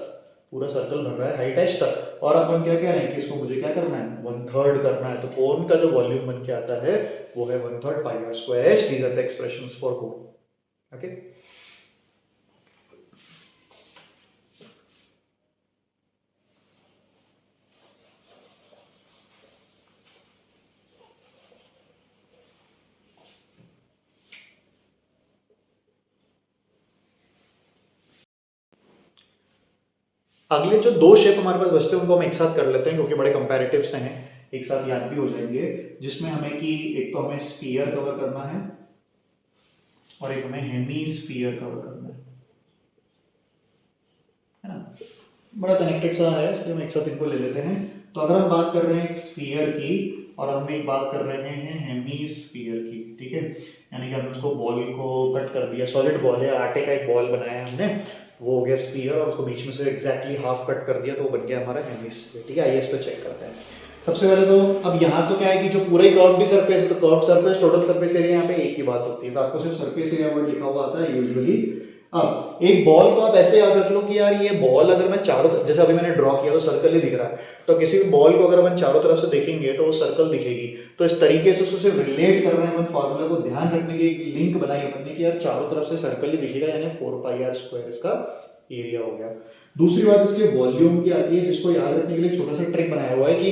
A: पूरा सर्कल भर रहा है हाइट एच तक, और अपन क्या कह रहे हैं कि इसको मुझे क्या करना है, 1/3 करना है। तो कोन का जो वॉल्यूम बन के आता है वो है 1/3 pi R square H. These are the expressions for cone. Okay, अगले जो दो शेप हमारे पास बचते हैं उनको हम एक साथ कर लेते हैं क्योंकि बड़े कंपैरेटिव से हैं, एक साथ याद भी हो जाएंगे। जिसमें हमें कि एक तो हमें स्फीयर कवर करना है और एक हमें हेमी स्फीयर कवर करना है ना। बड़ा कनेक्टेड सा है इसलिए हम एक साथ इनको ले लेते हैं। तो अगर हम बात कर रहे हैं स्फीयर की और हम एक बात कर रहे हैं हेमी स्फीयर की, ठीक है, यानी कि हमने उसको बॉल को कट कर दिया, सॉलिड बॉल है, आटे का एक बॉल बनाया हमने, वो हो गया स्फीयर, और उसको बीच में से एग्जैक्टली हाफ कट कर दिया तो वो बन गया हमारा हेमी स्फीयर। ठीक है, आइए इस पर चेक करते हैं। सबसे पहले तो अब यहाँ तो क्या है कि जो पूरा ही कर्व्ड सरफेस है, तो curved surface total surface area यहाँ पे एक ही बात होती है, तो आपको सिर्फ सरफेस एरिया वर्ड लिखा हुआ आता है यूजुअली। अब एक बॉल को आप ऐसे याद रख लो कि यार ये बॉल अगर मैं चारों तरफ, जैसे अभी मैंने ड्रॉ किया तो सर्कल ही दिख रहा है, तो किसी भी बॉल को अगर अपन चारों तरफ से देखेंगे तो वो सर्कल दिखेगी। तो इस तरीके से उसको सिर्फ रिलेट कर रहे हैं अपन, फॉर्मूला को ध्यान रखने की एक लिंक बनाई अपन ने कि यार चारों तरफ से सर्कल ही दिखेगा, यानी 4 पाई आर स्क्वायर इसका एरिया हो गया। दूसरी बात इसके वॉल्यूम की आती है, जिसको याद रखने के लिए छोटा सा ट्रिक बनाया हुआ है कि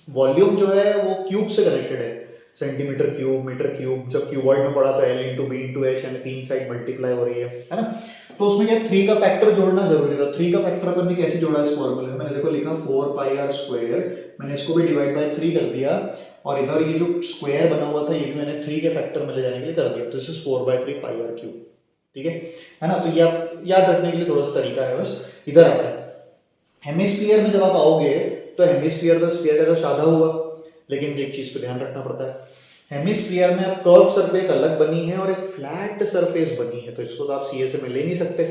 A: वॉल्यूम जो है वो क्यूब से कनेक्टेड है, सेंटीमीटर क्यूब, मीटर क्यूब। जब क्यूबॉइड में पढ़ा तो L into B into H, यानी 3 साइड मल्टीप्लाई हो रही है ना। तो उसमें क्या 3 का फैक्टर जोड़ना जरूरी था। 3 का फैक्टर अपन ने कैसे जोड़ा इस फॉर्मूले में, मैंने देखो लिखा 4 पाई आर स्क्वायर, मैंने इसको भी डिवाइड बाय 3 कर दिया, और इधर ये जो स्क्वायर बना हुआ था ये भी मैंने 3 के फैक्टर में ले जाने के लिए कर दिया, तो this is 4/3 pi R cube. ठीक है ना। तो ये आप याद रखने के लिए थोड़ा सा तरीका है बस। इधर आता है हेमिस्फीयर में, जब आप आओगे तो हेमिस्फीयर तो स्फीयर का जस्ट आधा हुआ, लेकिन एक चीज पे ध्यान रखना पड़ता है, हेमिस्फीयर में अब कर्व सरफेस अलग बनी है और एक फ्लैट सरफेस बनी है, तो इसको तो आप सीए से में ले नहीं सकते।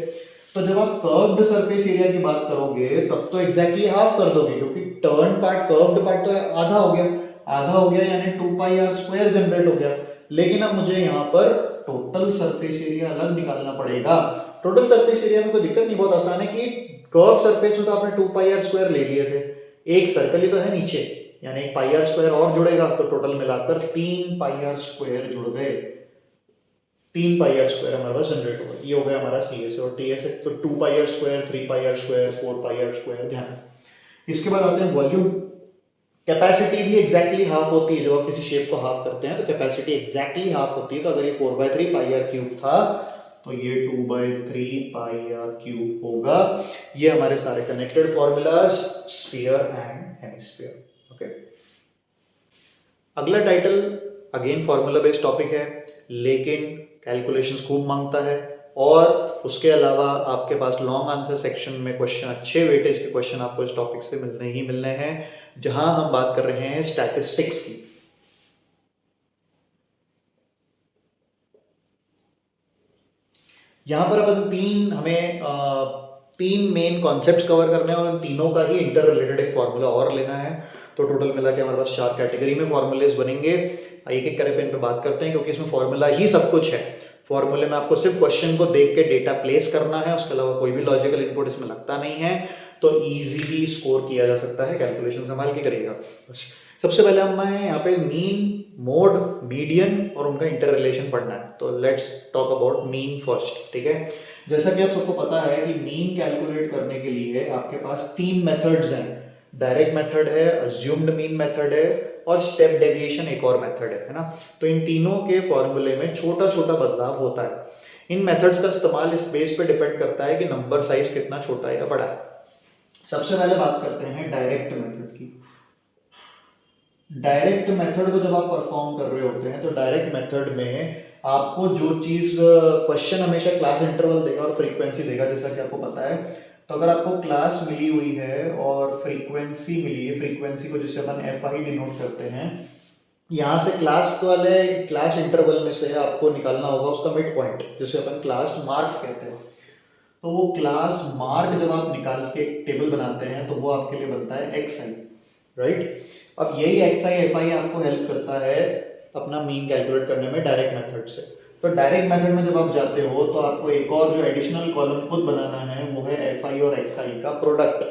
A: तो जब आप कर्व्ड सरफेस एरिया की बात करोगे तब तो एग्जैक्टली हाफ कर दोगे, क्योंकि टर्न पार्ट कर्व्ड पार्ट तो आधा हो गया, आधा हो गया यानी 2 पाई आर स्क्वायर जनरेट हो गया। लेकिन अब मुझे यहाँ पर टोटल सरफेस एरिया अलग निकालना पड़ेगा। टोटल सरफेस एरिया में कोई दिक्कत नहीं, बहुत आसान है कि कर्व सरफेस में तो आपने 2 पाई आर स्क्वायर ले लिए थे, एक सर्कल ही तो है नीचे, यानी एक पाई आर स्क्वायर और जुड़ेगा, तो टोटल मिलाकर 3 पाई आर स्क्वायर जुड़ गए, 3 पाई आर स्क्वायर हमारे पास जनरेट होगा। ये हो गया हमारा सी एस और टी एस। तो 2 pi R square, 3 pi R square, 4 pi R square, ध्यान। इसके बाद आते हैं वॉल्यूम। कैपेसिटी भी एग्जैक्टली हाफ होती है, जब आप किसी शेप को हाफ करते हैं तो कैपेसिटी एग्जैक्टली हाफ होती है। तो अगर ये 4/3 पाई आर क्यूब था तो ये 2/3 पाई आर क्यूब होगा। ये हमारे सारे connected formulas, sphere and hemisphere. Okay, अगला title again formula based topic है, लेकिन कैलकुलेशंस खूब मांगता है, और उसके अलावा आपके पास लॉन्ग आंसर सेक्शन में क्वेश्चन, अच्छे वेटेज के क्वेश्चन आपको इस टॉपिक से मिलने ही मिलने हैं, जहां हम बात कर रहे हैं स्टैटिस्टिक्स की। यहां पर अपन तीन मेन कॉन्सेप्ट्स कवर करने हैं और उन तीनों का ही इंटर रिलेटेड एक फॉर्मूला और लेना है। तो टोटल मिला के हमारे पास 4 कैटेगरी में फॉर्मूलेज बनेंगे। एक एक करके इन पे बात करते हैं, क्योंकि इसमें फॉर्मूला ही सब कुछ है। फॉर्मूले में आपको सिर्फ क्वेश्चन को देख के डेटा प्लेस करना है, उसके अलावा कोई भी लॉजिकल इनपुट इसमें लगता नहीं है, तो इजीली स्कोर किया जा सकता है। कैलकुलेशन संभाल के करिएगा बस। सबसे पहले हमें यहाँ पे मीन, मोड, मीडियन और उनका इंटर रिलेशन पढ़ना है। तो let's talk about mean first. ठीक है, जैसा कि आप सबको पता है कि मीन कैलकुलेट करने के लिए आपके पास 3 मेथड्स हैं। डायरेक्ट मेथड है, अज्यूम्ड मीन मेथड है, और स्टेप डेविएशन एक और मेथड है ना। तो इन तीनों के फॉर्मूले में छोटा छोटा बदलाव होता है। इन मेथड्स का इस्तेमाल इस बेस पे डिपेंड करता है कि नंबर साइज कितना छोटा है या बड़ा है। सबसे पहले बात करते हैं डायरेक्ट मेथड की। डायरेक्ट मेथड को जब आप परफॉर्म कर रहे होते हैं तो डायरेक्ट मेथड में आपको जो चीज, क्वेश्चन हमेशा क्लास इंटरवल देगा और फ्रीक्वेंसी देगा, जैसा कि आपको पता है। तो अगर आपको क्लास मिली हुई है और फ्रीक्वेंसी मिली है, फ्रीक्वेंसी को जिसे अपन एफ आई डिनोट करते हैं, यहाँ से क्लास वाले क्लास इंटरवल में से आपको निकालना होगा उसका मिड पॉइंट, जिसे अपन क्लास मार्क कहते हैं। तो वो क्लास मार्क जब आप निकाल के टेबल बनाते हैं तो वो आपके लिए बनता है एक्स आई। राइट। अब यही एक्स आई एफ आई आपको हेल्प करता है अपना मीन कैलकुलेट करने में डायरेक्ट मेथड से। तो डायरेक्ट मेथड में जब आप जाते हो तो आपको एक और जो एडिशनल कॉलम खुद बनाना है वो है एफ आई और एक्स आई का प्रोडक्ट।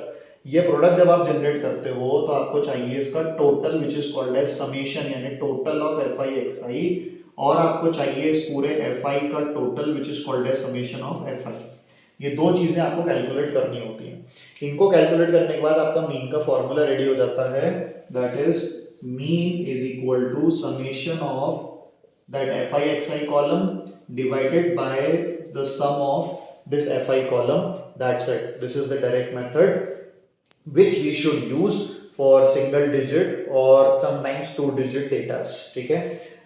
A: ये प्रोडक्ट जब आप जनरेट करते हो तो आपको चाहिए इसका total which is called as summation, यानी total of F I X I, और आपको चाहिए इस पूरे एफ आई का total which is called as summation of F I. ये दो चीजें आपको कैलकुलेट करनी होती हैं। इनको कैलकुलेट करने के बाद आपका मीन का फॉर्मूला रेडी हो जाता है, that is mean is equal to summation of that fi column divided by the sum of this fi column. That's it. This is the direct method which we should use for single digit or sometimes 2-digit data. ठीक है,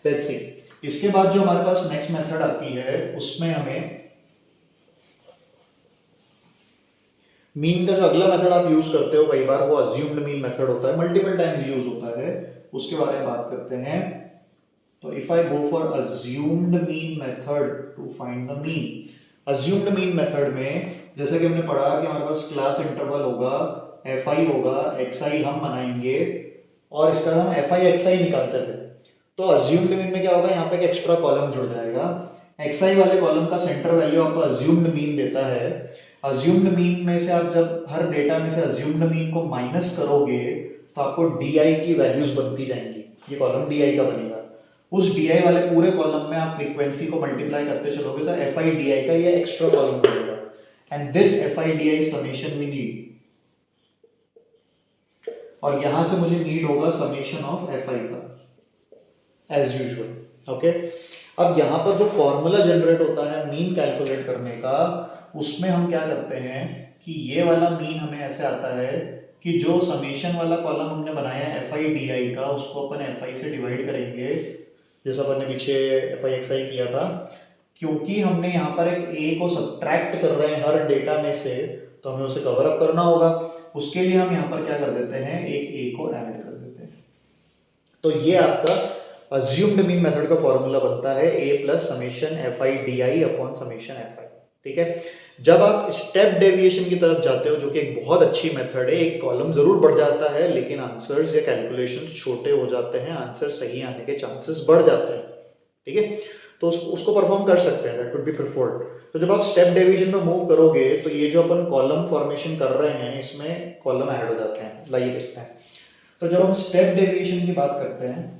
A: let's see. इसके बाद जो हमारे पास next method आती है उसमें हमें मीन का जो अगला मेथड आप यूज करते हो कई बार वो अज्यूम्ड मीन मेथड होता है, मल्टीपल टाइम्स यूज होता है, उसके बारे में बात करते हैं। तो if I go for assumed mean method to find the mean, assumed mean method में जैसे कि हमने पढ़ा कि हमारे पास क्लास इंटरवल होगा, fi होगा, xi हम बनाएंगे और इसका हम fi xi निकालते थे। तो assumed mean में क्या होगा, यहाँ पे एक एक्स्ट्रा कॉलम जुड़ जाएगा, xi वाले कॉलम का सेंटर वैल्यू आपको assumed mean देता है। assumed mean में से आप जब हर डेटा में से assumed mean को माइनस करोगे तो आपको di की वैल्यूज बनती जाएंगी, ये कॉलम di का बनेगा। उस di वाले पूरे कॉलम में आप फ्रीक्वेंसी को मल्टीप्लाई करते चलोगे तो fi di का ये एक्स्ट्रा कॉलम बनेगा, and this fi di summation we need, और यहां से मुझे नीड होगा समेशन ऑफ fi का एज यूजुअल। ओके, अब यहां पर जो फॉर्मूला जनरेट होता है मीन कैलकुलेट करने का, उसमें हम क्या करते हैं कि ये वाला मीन हमें ऐसे आता है कि जो समेशन वाला कॉलम हमने बनाया है fi di का, उसको अपन fi से डिवाइड करेंगे जैसा अपन ने पीछे fi xi किया था। क्योंकि हमने यहाँ पर एक a को सब्ट्रैक्ट कर रहे हैं हर डेटा में से, तो हमें उसे कवर अप करना होगा। उसके लिए हम यहाँ पर क्या कर देते हैं, एक a को ऐड कर देते हैं। तो ये आपका assumed mean मेथड का फॉर्मूला बनता है a plus summation fi di upon summation fi। ठीक है, जब आप स्टेप डेविएशन की तरफ जाते हो जो कि एक बहुत अच्छी मेथड है, एक कॉलम जरूर बढ़ जाता है लेकिन आंसर्स या कैलकुलेशंस छोटे हो जाते हैं, आंसर सही आने के चांसेस बढ़ जाते हैं। ठीक है, तो उसको परफॉर्म कर सकते हैं, दैट वुड बी प्रेफर्ड। तो जब आप स्टेप डेविएशन में मूव करोगे तो ये जो अपन कॉलम फॉर्मेशन कर रहे हैं इसमें कॉलम ऐड हो जाते हैं, लाइए देखते हैं। तो जब हम स्टेप डेविएशन की बात करते हैं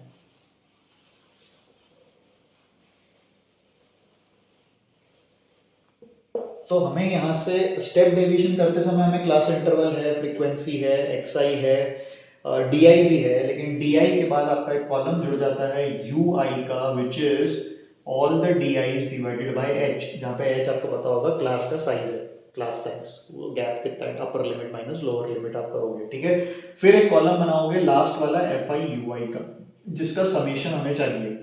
A: तो हमें यहाँ से स्टेप डेविएशन करते समय हमें क्लास इंटरवल है, फ्रीक्वेंसी है, xi है, di भी है, लेकिन di के बाद आपका एक कॉलम जुड़ जाता है ui का, which is all the di's divided by h, जहाँ पे h आपको पता होगा क्लास का साइज है, क्लास साइज, वो गैप कितना है, upper limit minus lower limit आप करोगे। ठीक है, फिर एक कॉलम बनाओगे लास्ट वाला fi ui का, जिसका समेशन हमें चाहिए,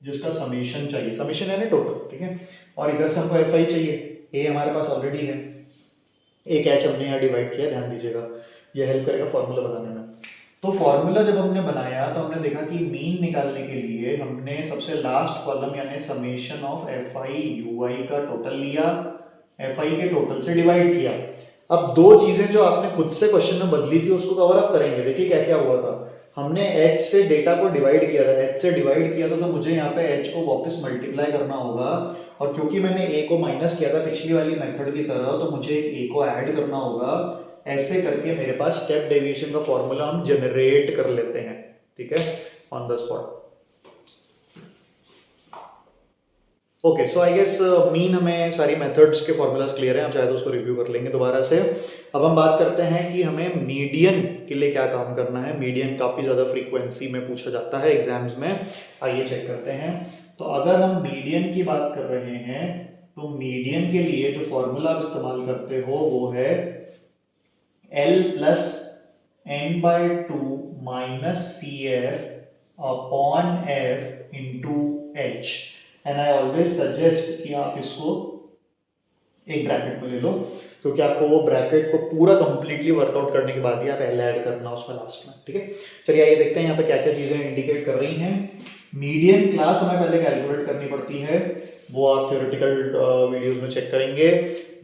A: जिसका समेशन चाहिए, समेशन है ना टोटल। ठीक है, और इधर से हमको fi चाहिए, a हमारे पास ऑलरेडी है, एक h हमने यहाँ डिवाइड किया, ध्यान दीजिएगा, ये हेल्प करेगा फॉर्मूला बनाने में। तो फॉर्मूला जब हमने बनाया तो हमने देखा कि मीन निकालने के लिए हमने सबसे लास्ट कॉलम यानी समेशन ऑफ fi ui का टोटल लिया, fi के टोटल से डिवाइड किया। अब दो चीजें जो आपने खुद से क्वेश्चन में बदली थी उसको कवर अप करेंगे। देखिए क्या क्या हुआ था, हमने h से डेटा को डिवाइड किया था, h से डिवाइड किया था तो मुझे यहाँ पे h को वापस मल्टीप्लाई करना होगा, और क्योंकि मैंने a को माइनस किया था पिछली वाली मेथड की तरह, तो मुझे a को ऐड करना होगा। ऐसे करके मेरे पास स्टेप डेविएशन का फॉर्मूला हम जनरेट कर लेते हैं। ठीक है, on the spot. Okay, so I guess mean हमें सारी मेथड्स के फॉर्मूलाज क्लियर है, आप चाहे तो उसको रिव्यू कर लेंगे दोबारा से। अब हम बात करते हैं कि हमें मीडियन के लिए क्या काम करना है। मीडियन काफ़ी ज़्यादा फ्रीक्वेंसी में पूछा जाता है एग्जाम्स में, आइए चेक करते हैं। तो अगर हम मीडियन की बात कर रहे हैं तो मीडियन के लिए जो फॉर्मूला आप इस्तेमाल करते हो वो है L plus n by 2 minus CF upon F into H, and I always suggest कि आप इसको एक ब्रैकेट में ले लो, क्योंकि आपको वो ब्रैकेट को पूरा कंप्लीटली वर्कआउट करने के बाद ही आप L ऐड करना उसमें लास्ट में। ठीक है, चलिए आइए देखते हैं यहाँ पे क्या क्या चीजें इंडिकेट कर रही हैं। मीडियन क्लास हमें पहले कैलकुलेट करनी पड़ती है, वो आप थ्योरेटिकल वीडियोस में चेक करेंगे।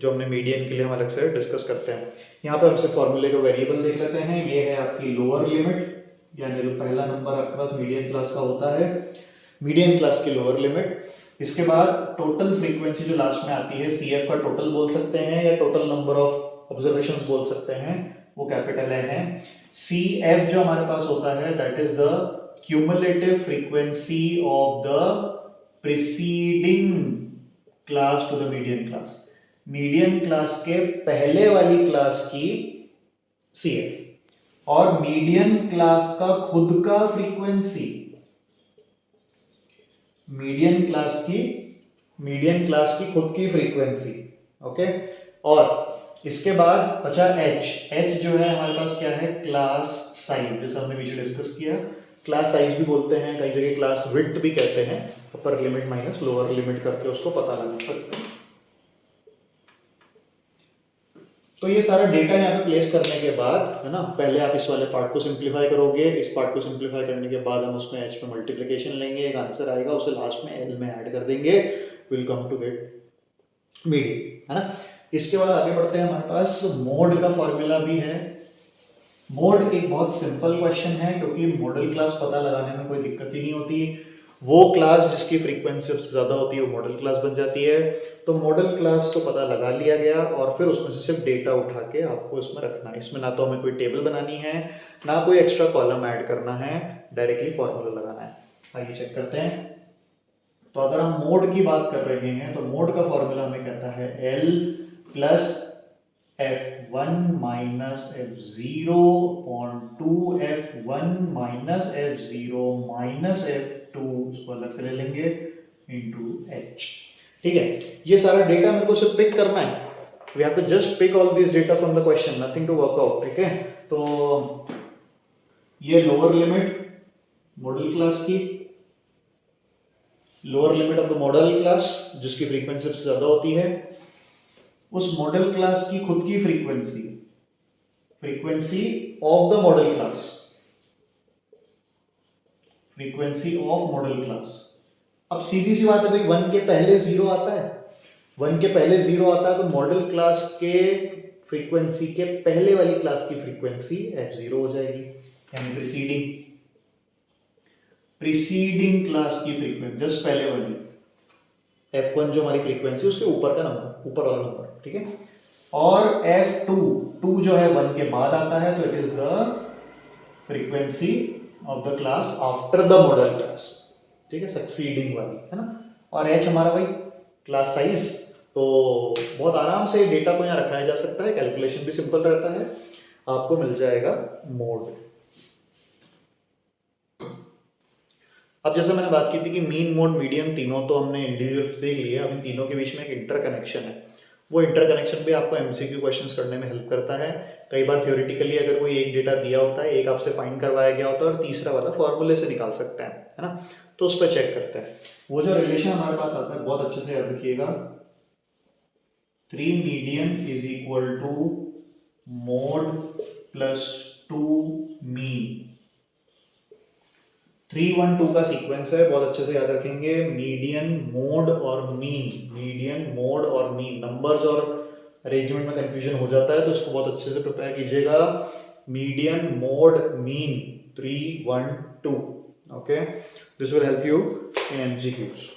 A: जो हमने मीडियन के लिए हम अलग से डिस्कस करते हैं। यहाँ पे हमसे फॉर्मूले का वेरिएबल देख लेते हैं। ये है आपकी लोअर लिमिट, यानी जो पहला नंबर आपके पास मीडियन क्लास का होता है, मीडियन क्लास की लोअर लिमिट। इसके बाद टोटल फ्रीक्वेंसी जो लास्ट में आती है, CF का टोटल बोल सकते हैं या टोटल नंबर ऑफ ऑब्जर्वेशंस बोल सकते हैं, वो कैपिटल N है। CF जो हमारे पास होता है that is the cumulative frequency of the preceding class to the median class, median class के पहले वाली क्लास की CF। और मीडियन क्लास का खुद का फ्रीक्वेंसी, मीडियन क्लास की खुद की फ्रीक्वेंसी, ओके। और इसके बाद बचा H जो है हमारे पास क्या है, क्लास साइज, जैसे हमने पीछे डिस्कस किया। क्लास साइज भी बोलते हैं, कई जगह क्लास विड्थ भी कहते हैं, upper limit minus lower limit करके उसको पता लगा सकते हैं। तो ये सारा डेटा यहाँ पे प्लेस करने के बाद, है ना, पहले आप इस वाले पार्ट को सिंप्लीफाई करोगे, इस पार्ट को सिंप्लीफाई करने के बाद हम उसमें H पे मल्टीप्लिकेशन लेंगे, एक आंसर आएगा, उसे लास्ट में L में ऐड कर देंगे, will come to get median, है ना। इसके बाद आगे बढ़ते हैं, हमारे पास मोड का फॉर्मूला भी है। मोड एक बहुत सिंपल क्वेश्चन है, क्योंकि मॉडल क्लास पता लगाने में कोई दिक्कत ही नहीं होती। वो क्लास जिसकी फ्रीक्वेंसी सबसे ज्यादा होती है वो मॉडल क्लास बन जाती है। तो मॉडल क्लास को पता लगा लिया गया और फिर उसमें से सिर्फ डेटा उठा के आपको इसमें रखना है। इसमें ना तो हमें कोई टेबल बनानी है, ना कोई एक्स्ट्रा कॉलम ऐड करना है, डायरेक्टली फॉर्मूला लगाना है। आइए चेक करते हैं। तो अगर हम मोड की बात कर रहे हैं तो मोड का फॉर्मूला हमें कहता है L plus F1 minus F0 upon 2 F1 minus F0 minus F2, उसको अलग से ले लेंगे, इंटू H। ठीक है, ये सारा डेटा मेरे को सिर्फ पिक करना है। We have to just pick all this data from the question, nothing to work out. ठीक है, तो ये लोअर लिमिट मॉडल क्लास की, lower limit of the modal class जिसकी फ्रीक्वेंसी सबसे ज्यादा होती है, उस मॉडल क्लास की खुद की frequency, frequency of the modal class, frequency of model class. अब सीधी सी बात है भाई, 1 के पहले 0 आता है, 1 के पहले 0 आता है, तो मॉडल क्लास के फ्रीक्वेंसी के पहले वाली क्लास की फ्रीक्वेंसी F0 हो जाएगी, यानी प्रीसीडिंग क्लास की फ्रीक्वेंसी, जस्ट पहले वाली। F1 जो हमारी फ्रीक्वेंसी उसके ऊपर का नंबर, ऊपर वाला नंबर। ठीक है, और F2 जो है 1 के बाद आता है, तो it is the frequency of the class after the modal class. ठीक है, सक्सीडिंग वाली, है ना। और H हमारा भाई क्लास साइज। तो बहुत आराम से डेटा को यहाँ रखाया जा सकता है, कैलकुलेशन भी सिंपल रहता है, आपको मिल जाएगा मोड। अब जैसे मैंने बात की थी कि मीन, मोड, मीडियन, तीनों तो हमने इंडिविजुअल देख लिए। अब इन तीनों के बीच में एक इंटरकनेक्शन है। वो इंटरकनेक्शन भी आपको MCQ क्वेश्चंस करने में हेल्प करता है। कई बार थ्योरेटिकली अगर कोई एक डेटा दिया होता है, एक आपसे फाइंड करवाया गया होता है और तीसरा वाला फॉर्मूले से निकाल सकते हैं, है ना। तो उस पर चेक करते हैं। वो जो रिलेशन हमारे पास आता है, बहुत अच्छे से याद रखिएगा, 3 median is equal to mode plus 2 mean. 3 1 2 का सीक्वेंस है, बहुत अच्छे से याद रखेंगे। मीडियन, मोड और मीन, मीडियन, मोड और मीन। नंबर्स और अरेंजमेंट में कंफ्यूजन हो जाता है, तो इसको बहुत अच्छे से प्रिपेयर कीजिएगा। Median, mode, mean, 3 1 2। Okay, this will help you in MCQs।